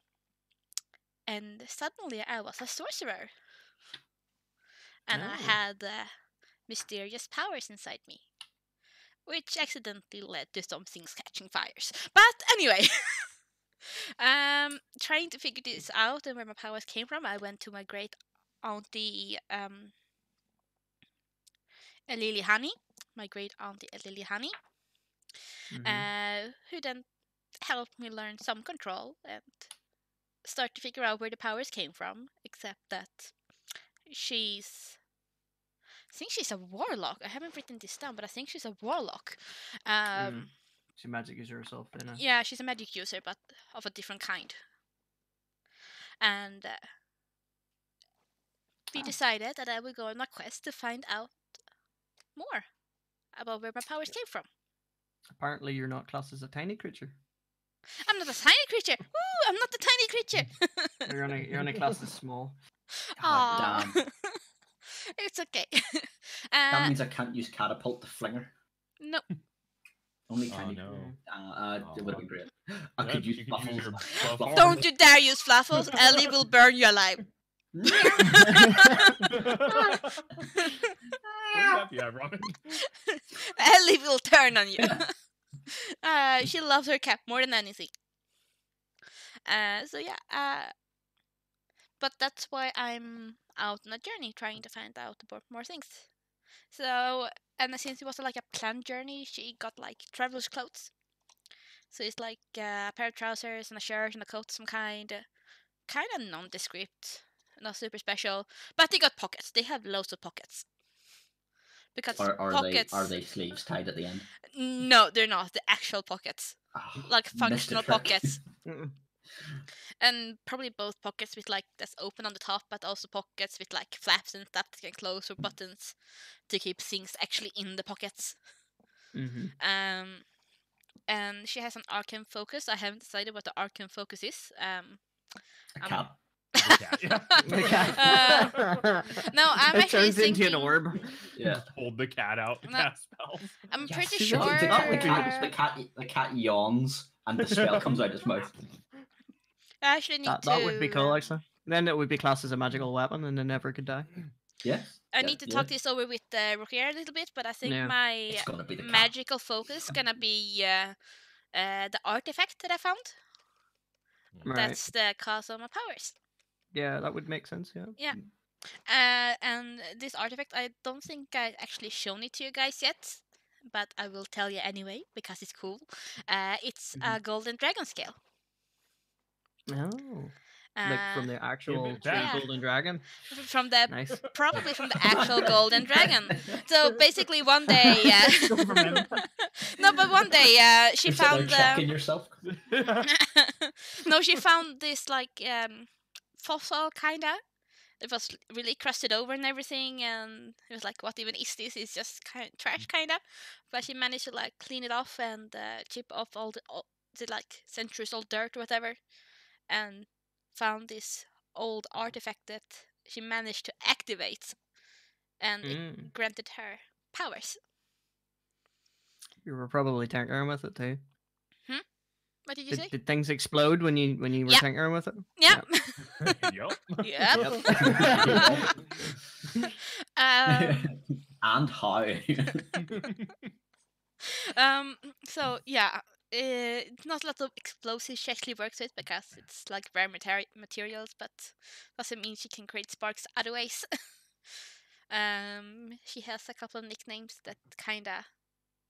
S1: suddenly I was a sorcerer. And I had mysterious powers inside me, which accidentally led to some things catching fires. But anyway, trying to figure this out and where my powers came from, I went to my great auntie Lily Honey, my great auntie Lily Honey, who then helped me learn some control and start to figure out where the powers came from. Except that I think she's a warlock. I haven't written this down, but I think she's a warlock.
S2: She's a magic user herself, then.
S1: Yeah, she's a magic user, but of a different kind. And we decided that I would go on a quest to find out more about where my powers came from.
S2: Apparently, you're not classed as a tiny creature.
S1: I'm not a tiny creature. Woo! I'm not a tiny creature.
S2: You're only classed as small.
S3: God damn.
S1: It's okay.
S3: That means I can't use catapult to fling her.
S1: No.
S3: Only tiny.
S4: no.
S3: It would have been great. I could use fluffles.
S4: your fluffles.
S1: Don't you dare use fluffles. Ellie will burn you alive.
S4: Wouldn't that be ironic?
S1: Ellie will turn on you. She loves her cap more than anything. So yeah. But that's why I'm out on a journey trying to find out about more things. So, and since it was like a planned journey, she got like traveler's clothes. So it's like a pair of trousers and a shirt and a coat of some kind. Kind of nondescript, not super special. But they got pockets. They have loads of pockets. Because pockets.
S3: Are they sleeves tied at the end?
S1: No, they're not. The actual pockets. Like functional pockets. And probably both pockets with like that's open on the top, but also pockets with like flaps and stuff that can close or buttons to keep things actually in the pockets. And she has an arcane focus. I haven't decided what the arcane focus is.
S3: A cat.
S1: No, I'm
S2: it
S1: actually
S2: turns
S1: thinking.
S2: into an orb.
S3: Yeah.
S4: Just hold the cat out and cast spells.
S1: I'm
S3: Yes,
S1: pretty
S3: the
S1: sure.
S3: the cat yawns and the spell comes out his mouth.
S1: I actually need to.
S2: That would be cool, actually. Then it would be classed as a magical weapon, and it never could die.
S3: Yeah.
S1: I need to talk this over with Rokier a little bit, but I think my
S3: It's gonna be the cat.
S1: magical focus is gonna be the artifact that I found.
S2: Right.
S1: That's the cause of my powers.
S2: Yeah, that would make sense. Yeah.
S1: Yeah. And this artifact, I don't think I actually shown it to you guys yet, but I will tell you anyway because it's cool. It's a golden dragon scale.
S2: Oh. Like from the actual
S1: Yeah.
S2: golden dragon.
S1: From the
S2: Nice.
S1: probably from the actual golden dragon. So basically, one day, no, but one day she found.
S3: Checking yourself.
S1: No, she found this like fossil kinda. It was really crusted over and everything, and it was like, what even is this? It's just kind of trash, kinda. But she managed to like clean it off and chip off all the like centuries old dirt or whatever, and found this old artifact that she managed to activate and it granted her powers.
S2: You were probably tinkering with it too.
S1: What did you say?
S2: Did things explode when you were
S1: Yep.
S2: tinkering with it?
S1: Yep.
S4: Yep.
S1: Yep.
S3: And how?
S1: So yeah, not a lot of explosives she actually works with because it's like rare materials, but doesn't mean she can create sparks other ways. She has a couple of nicknames that kinda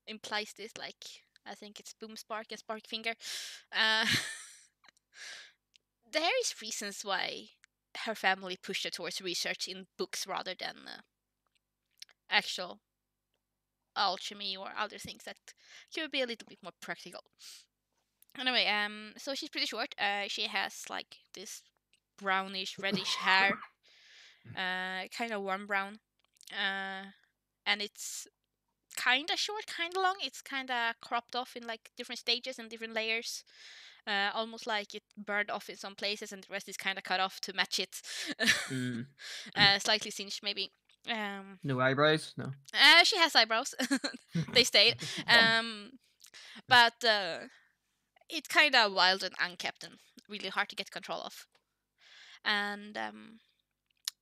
S1: implies this, like I think it's Boom Spark and Spark Finger. There is reasons why her family pushed her towards research in books rather than actual alchemy or other things that could be a little bit more practical. Anyway, so she's pretty short. She has like this brownish reddish hair, kind of warm brown, and it's kind of short, kind of long. It's kind of cropped off in like different stages and different layers. Almost like it burned off in some places and the rest is kind of cut off to match it. Slightly singed maybe.
S2: No eyebrows? No.
S1: She has eyebrows. They stayed. But it's kind of wild and unkept and really hard to get control of. And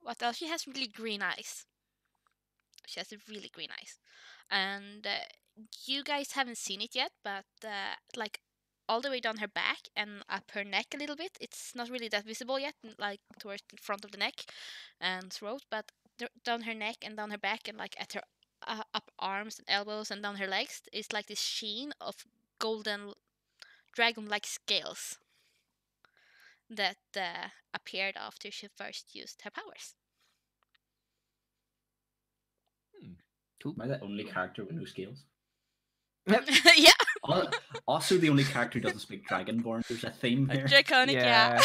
S1: what else? She has really green eyes. She has really green eyes. And you guys haven't seen it yet, but like all the way down her back and up her neck a little bit. It's not really that visible yet, like towards the front of the neck and throat, but down her neck and down her back and like at her up arms and elbows and down her legs is like this sheen of golden dragon-like scales that appeared after she first used her powers.
S3: Am I the only character with no scales?
S1: Yeah.
S3: Also, the only character who doesn't speak Dragonborn. There's a theme here.
S1: Draconic, yeah.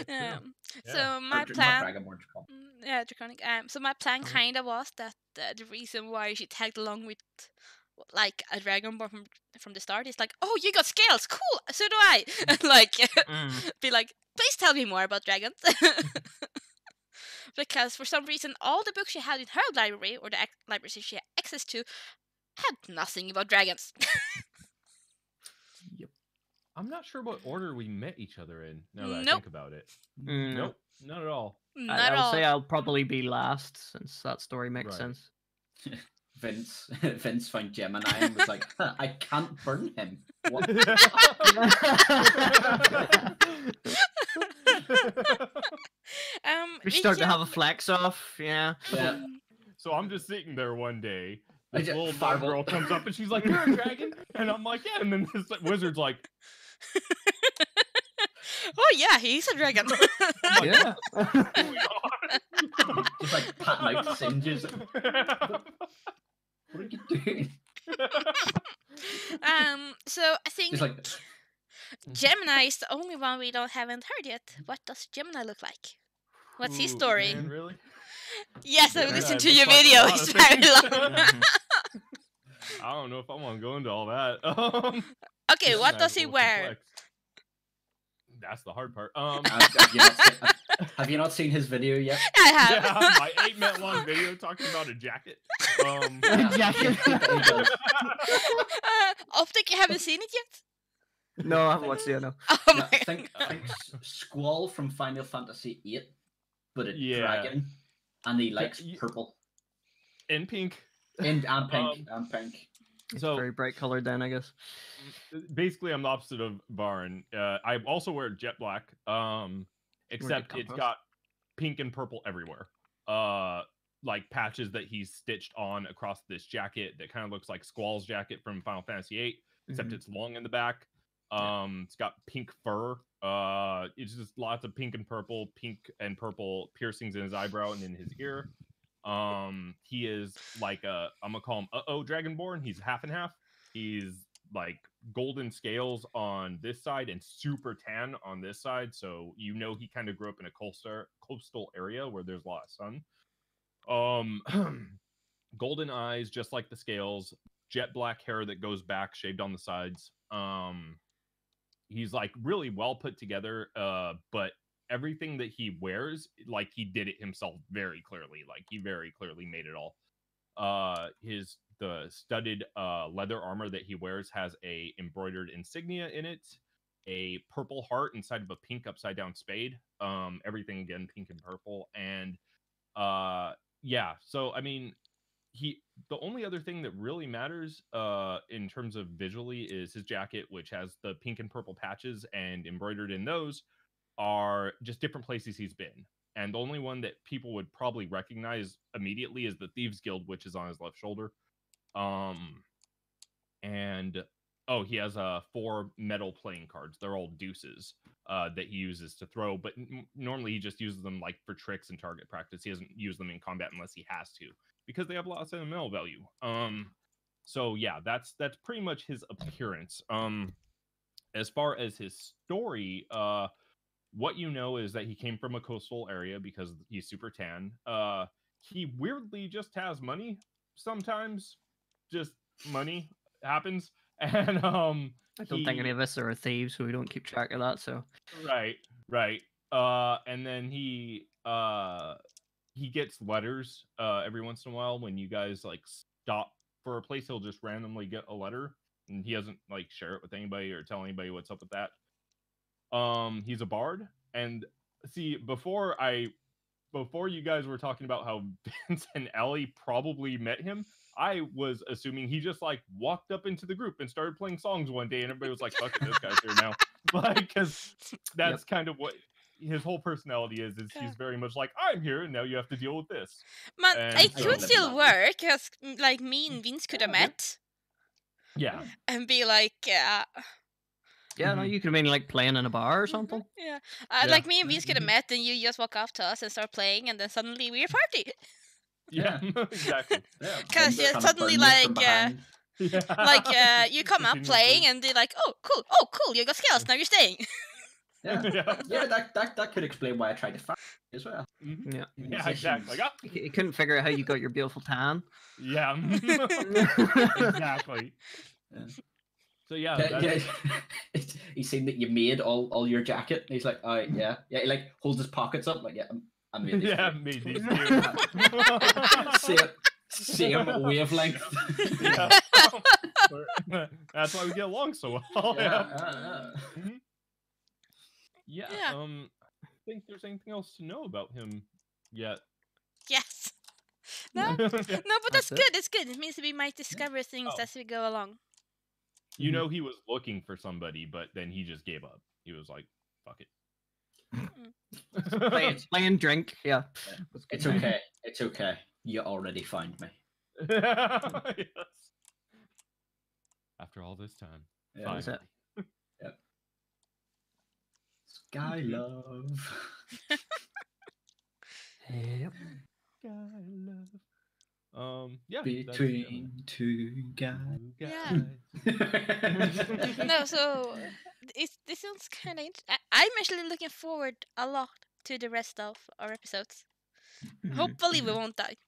S4: Yeah.
S1: So my
S3: Not
S1: plan,
S3: Dragonborn, Draconic.
S1: yeah, Draconic. So my plan kind of was that the reason why she tagged along with like a Dragonborn from the start is like, oh, you got scales, cool. So do I. And like, be like, please tell me more about dragons. Because for some reason, all the books she had in her library or the library she had access to had nothing about dragons.
S2: Yep.
S4: I'm not sure what order we met each other in. Now that I
S1: Nope.
S4: think about it. Nope, not at all.
S1: Not at
S2: I'll
S1: all.
S2: say I'll probably be last since that story makes
S4: Right.
S2: sense.
S3: Vince found Gemini and was like, huh, I can't burn him. What?
S2: We start to have a flex off, yeah.
S3: Yeah.
S4: So I'm just sitting there one day.
S3: I
S4: This
S3: just-
S4: little
S3: fireball.
S4: girl comes up and she's like, "You're a dragon," and I'm like, "Yeah." And then this wizard's like,
S1: Oh yeah, he's a dragon.
S2: Yeah.
S3: Just like patting out singes. What are you doing?
S1: So I think
S3: Just like,
S1: Gemini is the only one we haven't heard yet. What does Gemini look like? What's his story?
S4: Man, really?
S1: Yes, I've
S4: Yeah,
S1: listened
S4: it
S1: to your
S4: looks like a
S1: video.
S4: lot
S1: It's
S4: of
S1: very
S4: things.
S1: long.
S4: I don't know if I want to go into all that.
S1: Okay,
S4: Gemini
S1: what
S4: is
S1: does
S4: a
S1: he
S4: little
S1: wear?
S4: complex. That's the hard part.
S3: have you not seen his video yet?
S1: I have.
S4: Yeah, my 8-minute long video talking about a jacket.
S2: Jacket.
S3: He does.
S1: Optic, you haven't seen it yet?
S2: No, I haven't watched it. No.
S1: Oh
S3: No,
S1: my
S3: think Squall from Final Fantasy VIII, but a
S4: Yeah.
S3: dragon, and he likes
S4: y-
S3: purple
S4: In pink.
S3: and pink and pink.
S2: It's
S4: So
S2: very bright colored then, I guess.
S4: basically, I'm the opposite of Baron. I also wear jet black, except it's
S2: compost.
S4: got pink and purple everywhere. Like patches that he's stitched on across this jacket that kind of looks like Squall's jacket from Final Fantasy VIII, except
S2: Mhm.
S4: it's long in the back. It's got pink fur. It's just lots of pink and purple piercings in his eyebrow and in his ear. He is like I'm gonna call him Dragonborn. He's half and half. He's like golden scales on this side and super tan on this side, so you know he kind of grew up in a coastal area where there's a lot of sun. Golden eyes, just like the scales, jet black hair that goes back, shaved on the sides. He's like really well put together, but everything that he wears, like he did it himself very clearly. Like he very clearly made it all. The studded leather armor that he wears has a embroidered insignia in it, a purple heart inside of a pink upside down spade. Everything again pink and purple, and yeah. So I mean, the only other thing that really matters in terms of visually is his jacket, which has the pink and purple patches, and embroidered in those are just different places he's been. And the only one that people would probably recognize immediately is the Thieves Guild, which is on his left shoulder. And he has 4 metal playing cards. They're all deuces that he uses to throw, but normally he just uses them like for tricks and target practice. He doesn't use them in combat unless he has to, because they have lots of sentimental value. So yeah, that's pretty much his appearance. As far as his story, what you know is that he came from a coastal area because he's super tan. He weirdly just has money sometimes. Just money happens. And
S2: I don't think any of us are thieves, so we don't keep track of that. So
S4: right. And then he gets letters every once in a while when you guys like stop for a place. He'll just randomly get a letter, and he doesn't like share it with anybody or tell anybody what's up with that. He's a bard, and see, before you guys were talking about how Vince and Ellie probably met him, I was assuming he just like walked up into the group and started playing songs one day, and everybody was like, "Fuck it, this guy's here now," like because that's kind of what his whole personality is. He's very much like, "I'm here, and now you have to deal with this."
S1: Man,
S4: And
S1: it could still work, because like me and Vince could have met.
S4: Yeah.
S1: And be like,
S2: yeah, no, you could have been like playing in a bar or something.
S1: Yeah. Like me and Vince could have met, and you just walk up to us and start playing, and then suddenly we're a party.
S4: Yeah, exactly.
S1: Because
S3: Kind of
S1: suddenly,
S3: burn you from
S1: like,
S3: behind.
S1: you come up playing, and they're like, oh, cool, you got skills, now you're staying.
S3: Yeah, that could explain why I tried to find you as well.
S2: Yeah,
S4: Yeah, exactly. Like,
S2: you couldn't figure out how you got your beautiful tan.
S4: yeah, exactly.
S3: Yeah.
S4: So yeah,
S3: he's seen that you made all your jacket, and he's like, "Oh yeah." He like holds his pockets up, like, "Yeah, I made these."
S4: yeah, made these
S3: same wavelength.
S4: Yeah. That's why we get along so well. Yeah. I think there's anything else to know about him yet.
S1: Yes. No, but that's good. It's good. It means we might discover things as we go along.
S4: You know, he was looking for somebody, but then he just gave up. He was like, "Fuck it."
S2: Play and drink. Yeah.
S3: It's okay. It's okay. You already found me.
S4: Yes. After all this time.
S3: Yeah, that's it. Yep. Sky love.
S2: Yep.
S4: Sky love. Yeah.
S3: Between two guys.
S1: Yeah. No, so this sounds kind of interesting. I'm actually looking forward a lot to the rest of our episodes. Hopefully we won't die.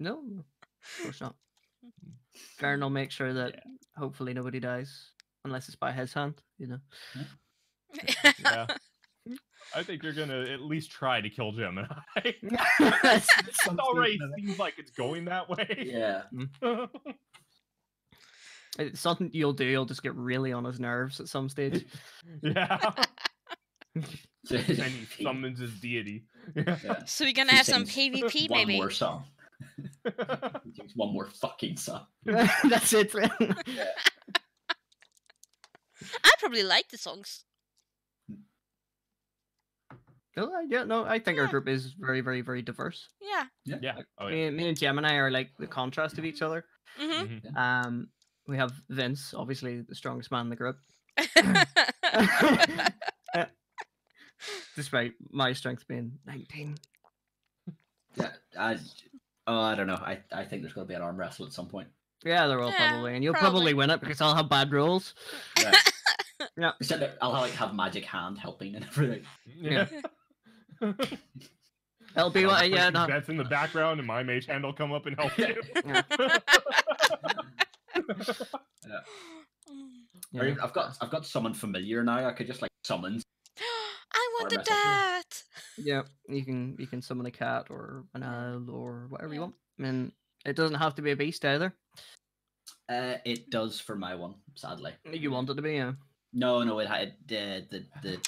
S2: No, of course not. Garen will make sure that hopefully nobody dies, unless it's by his hand, you know.
S4: Yeah. I think you're gonna at least try to kill Gemini.
S2: It
S4: already seems like it's going that way.
S3: Yeah.
S2: It's something you'll do. You'll just get really on his nerves at some stage.
S4: Yeah. And he summons his deity.
S3: Yeah.
S1: So we're gonna have some PvP,
S3: one
S1: maybe.
S3: more song. One more fucking song.
S2: That's it.
S3: Yeah.
S1: I probably like the songs.
S2: No, I think our group is very, very, very diverse.
S1: Yeah.
S4: Yeah. Oh, yeah.
S2: Me and Gemini are like the contrast of each other.
S1: Mm-hmm.
S2: We have Vince, obviously the strongest man in the group. Despite my strength being 19.
S3: Yeah, I don't know. I think there's going to be an arm wrestle at some point.
S2: Yeah, there will probably, and you'll probably win it because I'll have bad rolls.
S3: Yeah.
S2: Yeah.
S3: Except that I'll have magic hand helping and everything.
S4: Yeah.
S2: It'll be like, yeah, no.
S4: That's in the background, and my mage hand will come up and help you.
S2: Yeah.
S3: Or I've got someone familiar now. I could just like summon.
S1: I wanted
S3: mess up here.
S1: that.
S2: Yeah, you can summon a cat or an owl or whatever you
S1: Yeah.
S2: want. I mean, it doesn't have to be a beast either.
S3: It does for my one, sadly.
S2: You want it to be, yeah.
S3: No, it had the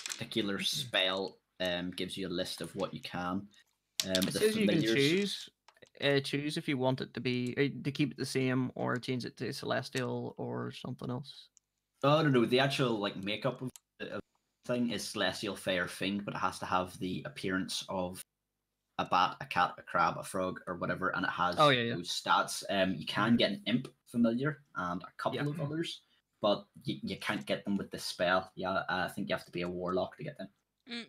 S3: particular spell gives you a list of what you can.
S2: It
S3: The
S2: says you can
S3: familiars.
S2: choose if you want it to be to keep it the same or change it to celestial or something else.
S3: Oh no, the actual like makeup of the thing is celestial, fair, fiend, but it has to have the appearance of a bat, a cat, a crab, a frog, or whatever, and it has
S2: Oh, yeah.
S3: those stats. You can get an imp familiar and a couple of others, but you can't get them with the spell. Yeah, I think you have to be a warlock to get them.
S1: Mm.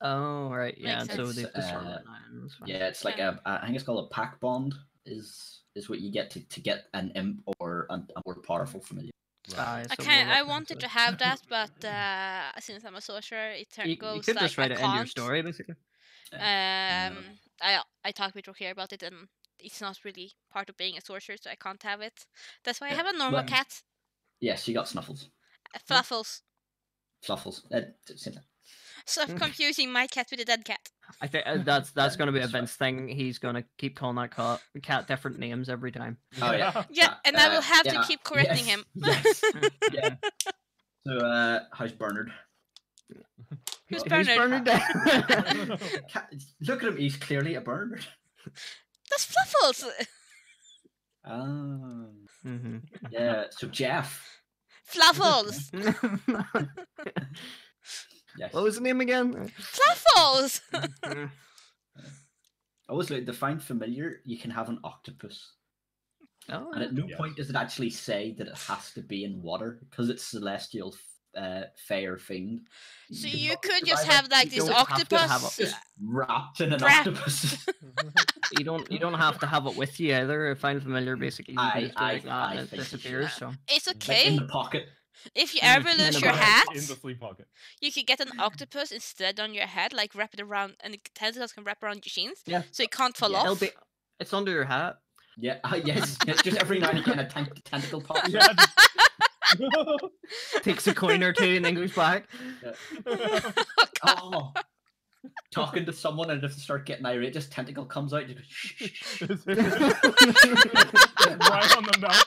S2: Oh, right, yeah.
S1: Makes
S2: So
S1: sense.
S2: they've
S3: It's,
S2: disarmed
S3: uh,
S2: it now, and that's fine.
S3: Yeah, it's like I think it's called a pack bond. Is what you get to get an imp or a more powerful familiar.
S2: Aye,
S1: I
S2: so
S1: can't. I
S2: warlock
S1: wanted
S2: thing,
S1: to
S2: so-
S1: have that, but since I'm a sorcerer, it
S2: You
S1: goes
S2: could
S1: like
S2: just write
S1: I
S2: it into your
S1: can't.
S2: story, basically.
S1: I talked with Rokier about it, and it's not really part of being a sorcerer, so I can't have it. That's why I
S3: Yeah,
S1: have a normal
S3: well-
S1: cat,
S3: Yes, you got Snuffles,
S1: Fluffles.
S3: Fluffles. Same thing.
S1: Stop confusing my cat with a dead cat.
S2: I think that's going to be a
S3: That's fine.
S2: Vince thing. He's going to keep calling that cat different names every time.
S3: Oh yeah.
S1: Yeah, and I will have to
S3: yeah,
S1: keep correcting
S3: yes,
S1: him.
S3: Yes. Yeah. So how's Bernard?
S1: Who's
S2: Who's
S1: Bernard?
S2: Bernard?
S3: Look at him. He's clearly a Bernard.
S1: That's Fluffles.
S3: Oh.
S2: Mm-hmm.
S3: Yeah. So Jeff.
S1: Fluffles.
S3: Yes.
S2: What was the name again?
S1: Fluffles.
S3: Always like to find familiar. You can have an octopus,
S2: Oh,
S3: and at no
S4: Yes.
S3: point does it actually say that it has to be in water because it's celestial, fair fiend.
S1: So
S3: can
S1: you
S3: not
S1: could just
S3: survive
S1: have
S3: it.
S1: like
S2: You
S1: this
S2: don't have to have
S1: octopus.
S3: Just wrapped in an
S1: Wrap-
S3: octopus.
S2: you don't have to have it with you either. Find familiar, basically, you can just do like that
S3: I
S2: and it
S3: think you should.
S2: disappears. So
S1: It's
S3: Like
S1: okay.
S3: in the pocket.
S1: If you ever
S2: in
S1: lose
S2: the
S1: your
S2: pocket.
S1: hat,
S4: In the sleep pocket.
S1: you could get an octopus instead on your head, like wrap it around, and the tentacles can wrap around your shins,
S2: yeah,
S1: so it can't fall
S3: Yeah.
S1: off.
S2: it'll be. It's under your hat.
S3: Yeah. Yes. Just every now and again a tentacle pops.
S4: Yeah.
S2: Takes a coin or two and then goes back.
S3: Oh. Talking to someone and if they start getting irate, just tentacle comes out. Just goes, shh, shh, shh.
S4: Right on the mouth.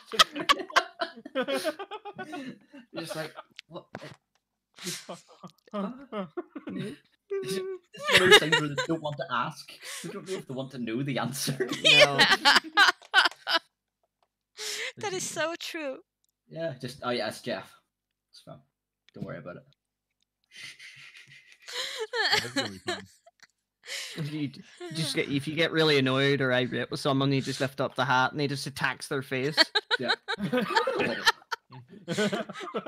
S3: You're just like, what? It's one of those things where they don't want to ask. They don't know if they want to know the answer.
S2: No.
S1: That is so true.
S3: Yeah, just oh yeah, it's Jeff. It's fine. Don't worry about it.
S2: You just get if you get really annoyed or irate with someone, you just lift up the hat and he just attacks their face.
S3: Yeah.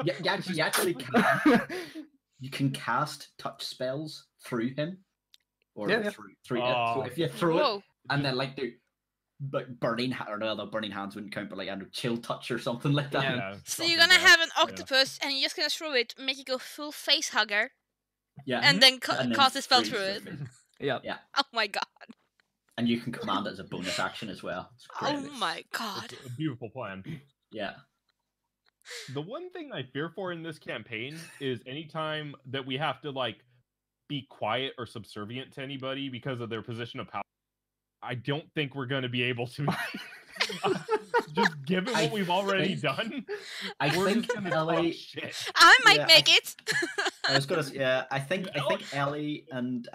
S3: You actually can. You can cast touch spells through him, or
S2: Yeah, yeah.
S3: through it. So
S4: Oh.
S3: if you throw it
S1: Whoa.
S3: and then like do like burning or no, the burning hands wouldn't count, but like I don't know, chill touch or something like that.
S2: Yeah.
S1: So you're
S3: Something
S1: gonna
S3: there.
S1: have an octopus, and you're just gonna throw it, make it go full face hugger,
S3: Yeah,
S1: and then
S3: and then
S1: cast a spell
S3: freeze
S1: through
S3: their
S1: it.
S3: face.
S2: Yeah.
S1: Oh my god.
S3: And you can command it as a bonus action as well. It's
S1: Oh
S3: great.
S1: my god.
S4: It's a beautiful plan.
S3: Yeah.
S4: The one thing I fear for in this campaign is anytime that we have to like be quiet or subservient to anybody because of their position of power. I don't think we're going to be able to. Just given what we've already done,
S3: I
S4: we're
S3: think
S4: just gonna
S3: Ellie.
S4: talk shit.
S1: I might
S3: Yeah,
S1: make it.
S3: I was gonna. Yeah, I think Ellie and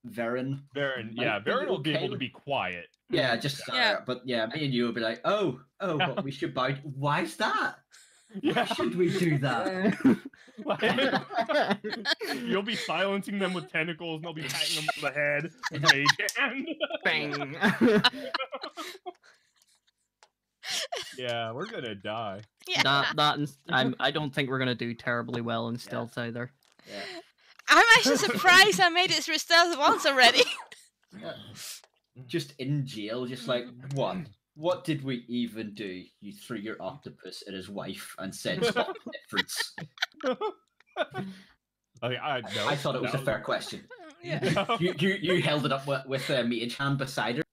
S3: Varen.
S4: Varen,
S3: Might
S4: yeah,
S3: be
S4: Varen will be
S3: okay
S4: able to
S3: with-
S4: be quiet.
S3: Yeah, just
S1: Yeah.
S3: but yeah, me and you will be like, oh,
S4: Yeah.
S3: but we should bow. Why's that? Why
S4: Yeah,
S3: should we do that?
S4: you'll be silencing them with tentacles, and they'll be patting them on the head with a mage hand.
S2: Bang.
S4: Yeah, we're gonna die.
S1: Yeah.
S2: I don't think we're gonna do terribly well in stealth either.
S3: Yeah.
S1: I'm actually surprised I made it through stealth once already.
S3: Yeah. Just in jail, just like what? What did we even do? You threw your octopus at his wife and said, "Spot the difference."
S4: No,
S3: I thought it was a
S4: that
S3: fair question.
S1: Yeah.
S4: No.
S3: You held it up with a mage hand beside her.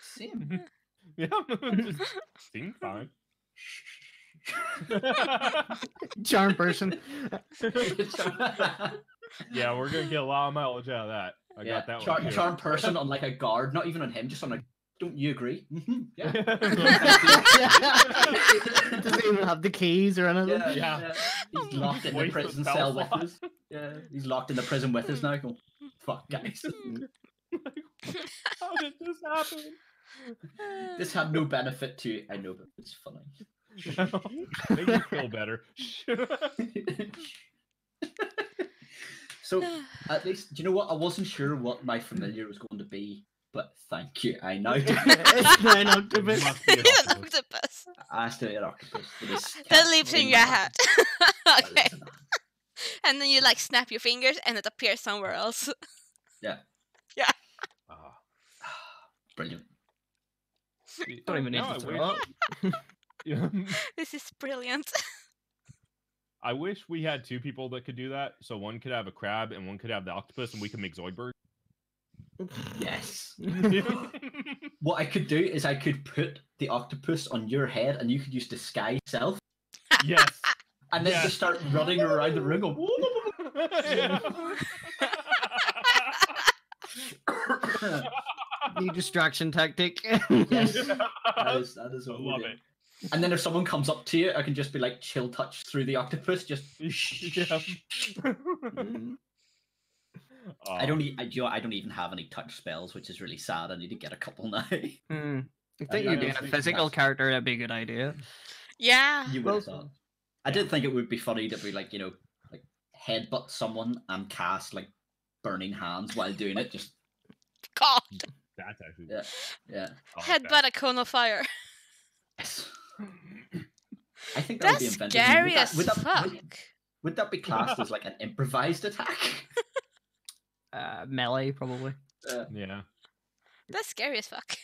S3: Same.
S4: Yeah, just seemed fine.
S2: Charm person.
S4: Yeah, we're gonna get a lot of mileage out of that. I got that one. Too.
S3: Charm person on like a guard, not even on him, just on a. Don't you agree? Yeah.
S2: Doesn't even have the keys or anything.
S4: Yeah.
S3: He's locked in the prison cell with us. Yeah, he's locked in the prison with us now. Going, fuck, guys.
S4: How did this happen?
S3: This had no benefit to. I know, but it's funny.
S4: Make me feel better.
S3: So, at least, do you know what? I wasn't sure what my familiar was going to be, but thank you. I now do.
S2: It's not an octopus.
S1: He's an octopus.
S3: I asked an octopus.
S1: That lives in your
S3: my
S1: hat.
S3: That
S1: Okay.
S3: lives in my hat.
S1: And then you like snap your fingers and it appears somewhere else.
S4: Ah.
S3: Brilliant.
S2: Don't even need
S4: Now
S2: to
S4: I
S2: throw up.
S4: wish-
S1: This is brilliant.
S4: I wish we had two people that could do that. So one could have a crab and one could have the octopus, and we could make Zoidberg.
S3: Yes. What I could do is I could put the octopus on your head, and you could use disguise self,
S4: Yes.
S3: and then
S4: Yes.
S3: just start running around the room. Going,
S2: New distraction tactic.
S3: yes, that is
S4: I
S3: what we're
S4: love
S3: doing.
S4: it.
S3: And then if someone comes up to you, I can just be like chill touch through the octopus. Just
S4: Yeah.
S3: I don't even have any touch spells, which is really sad. I need to get a couple now.
S2: Hmm. I
S3: I
S2: think you're
S3: don't
S2: doing a
S3: think
S2: physical
S3: that's-
S2: character, that'd be a good idea.
S1: Yeah.
S3: You would
S2: Well,
S3: have thought. I did think it would be funny to be like, like headbutt someone and cast like burning hands while doing it. Just
S1: God.
S4: That's actually.
S3: Yeah. yeah.
S4: I like
S1: Headbutt a cone of fire.
S3: Yes. I think that would be
S1: That's
S3: invented.
S1: scary as
S3: would
S1: fuck.
S3: would that be classed as like an improvised attack?
S2: Melee, probably.
S4: that. Yeah.
S1: That's scary as fuck.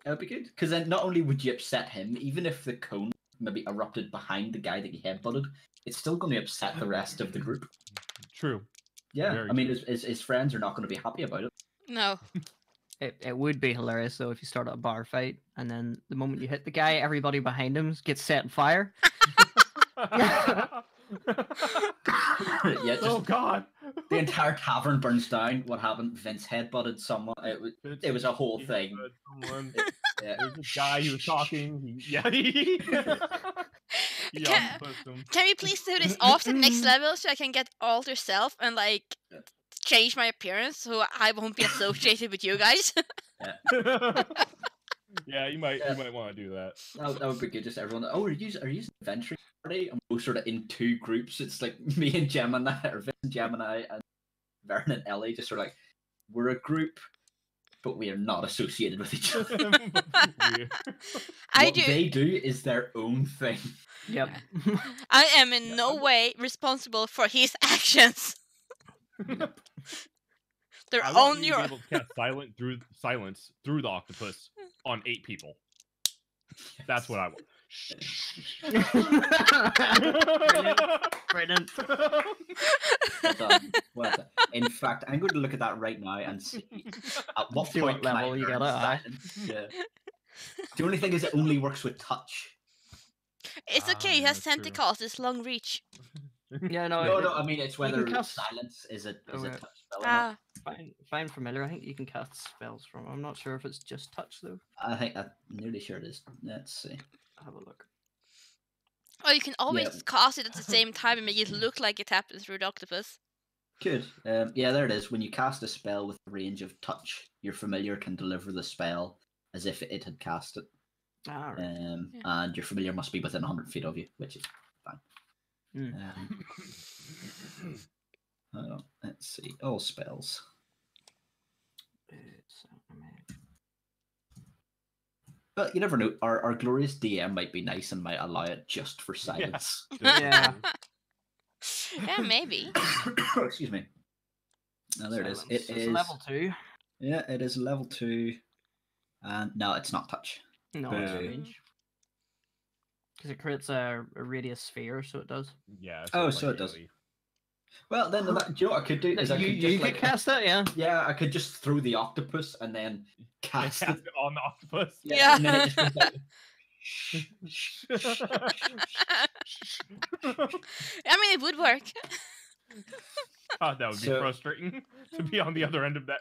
S3: That would be good. Because then not only would you upset him, even if the cone maybe erupted behind the guy that you headbutted, it's still going to upset the rest of the group.
S4: True.
S3: Yeah,
S4: Very
S3: I mean,
S4: true.
S3: his friends are not going to be happy about it.
S1: No.
S2: It would be hilarious though if you start a bar fight and then the moment you hit the guy, everybody behind him gets set on fire.
S3: Yeah, just
S4: Oh God.
S3: the entire tavern burns down. What happened? Vince headbutted someone. It was a whole
S4: He
S3: thing.
S4: headbutted someone.
S3: Yeah.
S4: There's this guy who was talking. He
S1: Can-
S4: pushed him.
S1: Can we please do this off to the next level so I can get alter self and like change my appearance so I won't be associated with you guys?
S4: Yeah, you might
S3: Yeah.
S4: want to do that.
S3: That would be good. Just everyone. Oh, are you an adventuring party? And we're sort of in two groups. It's like me and Gemini, or Vince and Gemini, and Vern and Ellie. Just sort of like we're a group, but we are not associated with each other.
S1: I
S3: What
S1: do.
S3: they do is their own thing.
S2: Yep.
S1: I am in no way responsible for his actions. They're
S4: I want
S1: on
S4: you to
S1: your.
S4: be able to cast silence through the octopus on 8 people. That's what I want.
S2: Brilliant.
S3: Well done. Well done. In fact, I'm going to look at that right now and see at what
S2: See
S3: point
S2: what
S3: can I
S2: level you
S3: learn
S2: get it at.
S3: silence. Yeah. The only thing is, it only works with touch.
S1: It's okay. He
S4: yeah,
S1: has
S4: true.
S1: tentacles. It's long reach.
S2: Yeah, no,
S3: No, I mean it's whether
S2: cast-
S3: silence is a
S2: Oh, yeah.
S3: touch spell or not.
S1: Ah,
S2: fine familiar. I think you can cast spells from. I'm not sure if it's just touch though.
S3: I think I'm nearly sure it is. Let's see.
S2: Have a look.
S1: or you can always
S3: Yeah.
S1: cast it at the same time and make it look like it happens through the octopus.
S3: Good. Yeah, there it is. When you cast a spell with a range of touch, your familiar can deliver the spell as if it had cast it.
S2: Ah, right.
S1: Yeah.
S3: And your familiar must be within 100 feet of you, which is fine.
S2: Mm.
S3: Hold on, let's see. All spells. But you never know. Our glorious DM might be nice and might allow it just for silence.
S2: Yeah.
S1: Yeah, maybe.
S3: Excuse me. No, there
S2: Silence.
S3: it is. It
S2: It's
S3: is
S2: level 2.
S3: Yeah, it is level 2. And no, it's not touch.
S2: No, it's
S3: Boo.
S2: range. Because it creates a radius sphere, so it does.
S4: Yeah.
S3: Oh,
S4: it's
S3: so
S4: like
S3: it does.
S4: really-
S3: Well, then do you know what I could do? Is I
S2: You
S3: could just
S2: could cast it, yeah.
S3: yeah, I could just throw the octopus and then cast
S4: Cast
S3: it.
S4: it on the octopus.
S1: Yeah.
S3: And then it just goes like,
S1: I mean, it would work.
S4: God, that would be
S3: So-
S4: frustrating to be on the other end of that.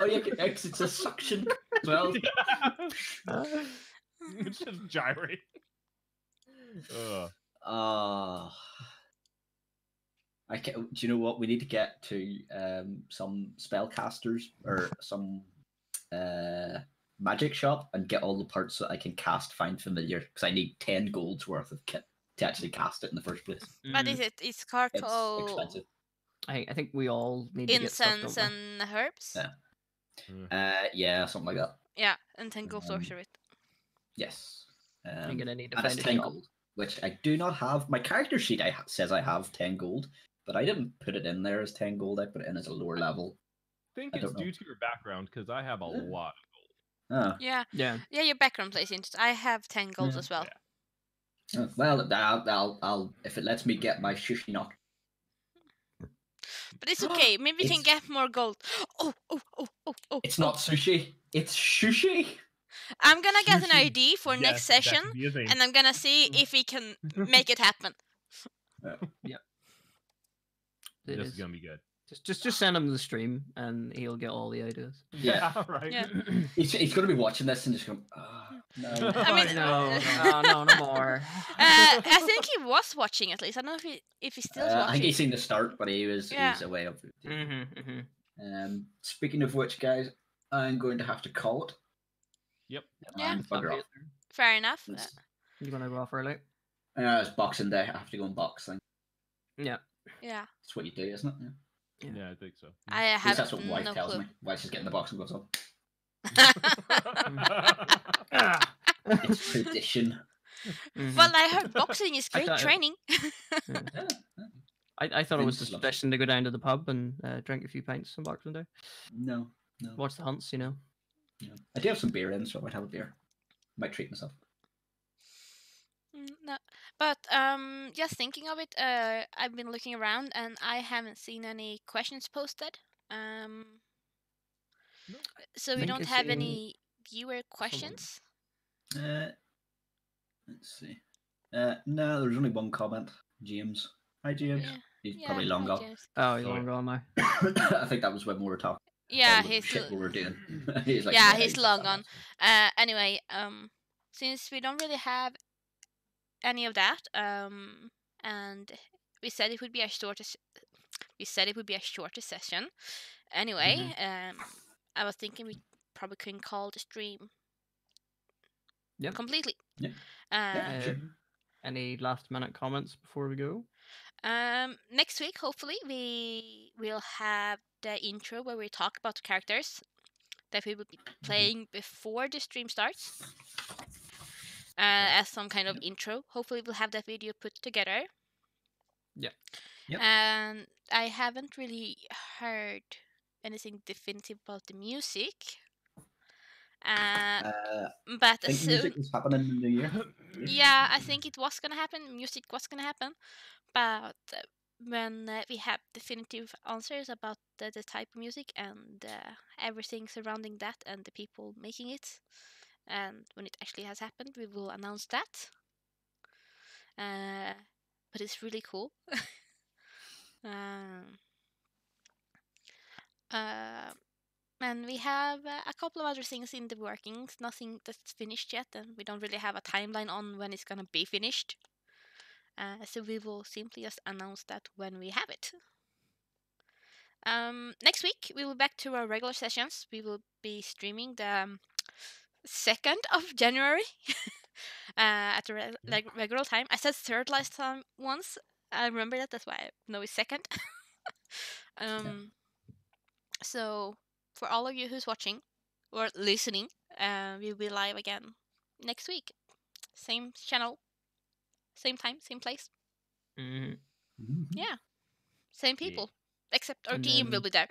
S3: Oh, you can exit a suction as well.
S4: It's just gyrate. Ugh.
S3: Do you know what? We need to get to some spellcasters or some magic shop and get all the parts so I can cast Find Familiar, because I need 10 gold's worth of kit to actually cast it in the first place.
S1: What is it? It's
S3: It's
S1: charcoal,
S3: expensive.
S2: I think we all need to get stuff,
S1: incense,
S2: don't we?
S1: and herbs.
S3: Yeah. Yeah, something like that.
S1: Yeah, and 10 gold sorcerer with.
S3: Yes.
S2: I'm gonna need to
S3: and it's
S2: find a
S3: 10
S2: shop.
S3: gold, which I do not have. My character sheet says I have 10 gold, but I didn't put it in there as 10 gold. I put it in as a lower level.
S4: I think
S3: I
S4: it's
S3: don't know.
S4: due to your background because I have a
S3: Yeah.
S4: lot.
S3: Oh.
S1: Yeah,
S2: Yeah.
S1: yeah, your background plays into it. I have 10 gold
S3: Yeah.
S1: as well.
S3: Oh, well, I'll if it lets me get my sushi knock.
S1: But it's okay. Maybe we can
S3: It's-
S1: get more gold. Oh.
S3: It's not sushi. It's sushi.
S1: I'm gonna get an
S4: Sushi.
S1: ID for
S4: Yes,
S1: next
S4: that
S1: session,
S4: could be a thing.
S1: and I'm gonna see if we can make it happen.
S2: It
S4: This
S2: is.
S4: is gonna be good.
S2: Just send him the stream and he'll get all the ideas.
S3: Yeah.
S4: Right.
S1: Yeah.
S3: He's going to be watching this and just going, oh, no.
S1: I mean,
S2: no more.
S1: I think he was watching at least. I don't know if he's still
S3: I
S1: watching.
S3: think he's seen the start, but he's away up. Speaking of which, guys, I'm going to have to call it.
S4: Yep.
S1: Yeah.
S3: And bugger off.
S1: Fair enough.
S2: You wanna go off early?
S3: It's Boxing Day. I have to go and box. Thing.
S2: Yeah.
S1: Yeah,
S3: That's what you do, isn't it? Yeah.
S4: Yeah, I think so.
S1: I
S3: At least
S1: have
S3: that's what wife
S1: no
S3: tells
S1: clue.
S3: me. Wife just getting the boxing gloves on.
S2: Ah.
S3: It's tradition.
S1: Well, I heard boxing is
S2: I
S1: great
S2: thought-
S1: training.
S3: Yeah.
S2: I thought it was
S3: Vince
S2: just
S3: loves
S2: best to go down to the pub and drink a few pints on Boxing Day.
S3: No.
S2: Watch the hunts, you know.
S3: I do have some beer in, so I might have a beer. Might treat myself.
S1: No, but just thinking of it, I've been looking around and I haven't seen any questions posted. So we
S2: think
S1: don't
S2: it's
S1: have
S2: in
S1: any viewer questions.
S3: Let's see. No, there's only one comment. James. Hi, James.
S1: Yeah.
S3: He's
S1: Yeah,
S3: probably long
S1: hi,
S3: gone.
S1: James.
S2: Oh, he's
S4: Oh,
S2: long
S4: yeah.
S2: gone now.
S3: I think that was when we were talking.
S1: Yeah,
S3: all the
S1: he's
S3: shit we were doing. He's
S1: yeah,
S3: "Yeah,
S1: he's long gone. Anyway, since we don't really have any of that, and we said it would be a shorter session. Anyway, I was thinking we probably couldn't call the stream
S2: Yep.
S1: completely.
S3: Yeah. Yeah. Sure.
S2: Any last minute comments before we go?
S1: Next week, hopefully, we will have the intro where we talk about the characters that we will be playing before the stream starts. As some kind of intro. Hopefully, we'll have that video put together.
S2: Yeah.
S3: Yep.
S1: And I haven't really heard anything definitive about the music.
S3: I
S1: But
S3: think
S1: soon,
S3: music is happening in the new year.
S1: yeah, I think it was gonna happen. Music was gonna happen, but when we have definitive answers about the type of music and everything surrounding that and the people making it, and when it actually has happened, we will announce that. But it's really cool. And we have a couple of other things in the workings, nothing that's finished yet, and we don't really have a timeline on when it's gonna be finished. So we will simply just announce that when we have it. Next week we will be back to our regular sessions. We will be streaming the 2nd of January at the regular time. I said 3rd last time once. I remember that. That's why I know it's 2nd. So for all of you who's watching or listening, we'll be live again next week. Same channel, same time, same place. Yeah, same people, except our
S2: And
S1: team will
S2: then-
S1: be there.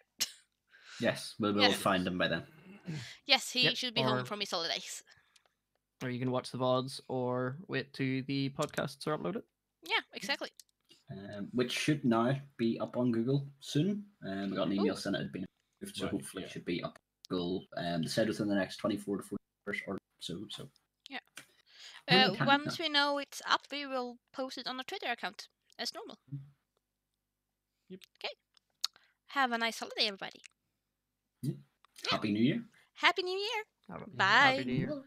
S3: Yes, we'll
S1: Yes.
S3: find them by then.
S1: Yes, he
S2: Yep,
S1: should be home
S2: or-
S1: from his holidays.
S2: Or you can watch the VODs or wait till the podcasts are uploaded.
S1: Yeah, exactly.
S3: Which should now be up on Google soon. We got an email
S1: Ooh.
S3: saying it had been approved, so
S4: Right,
S3: hopefully
S4: yeah.
S3: it should be up on Google. They said within the next 24 to 40 hours or so.
S1: Yeah.
S3: Plenty of time,
S1: Once we know it's up, we will post it on our Twitter account. as normal.
S4: Yep.
S1: Okay. Have a nice holiday, everybody.
S3: Happy New Year.
S1: Happy New Year.
S2: Happy
S1: Bye.
S2: New Year.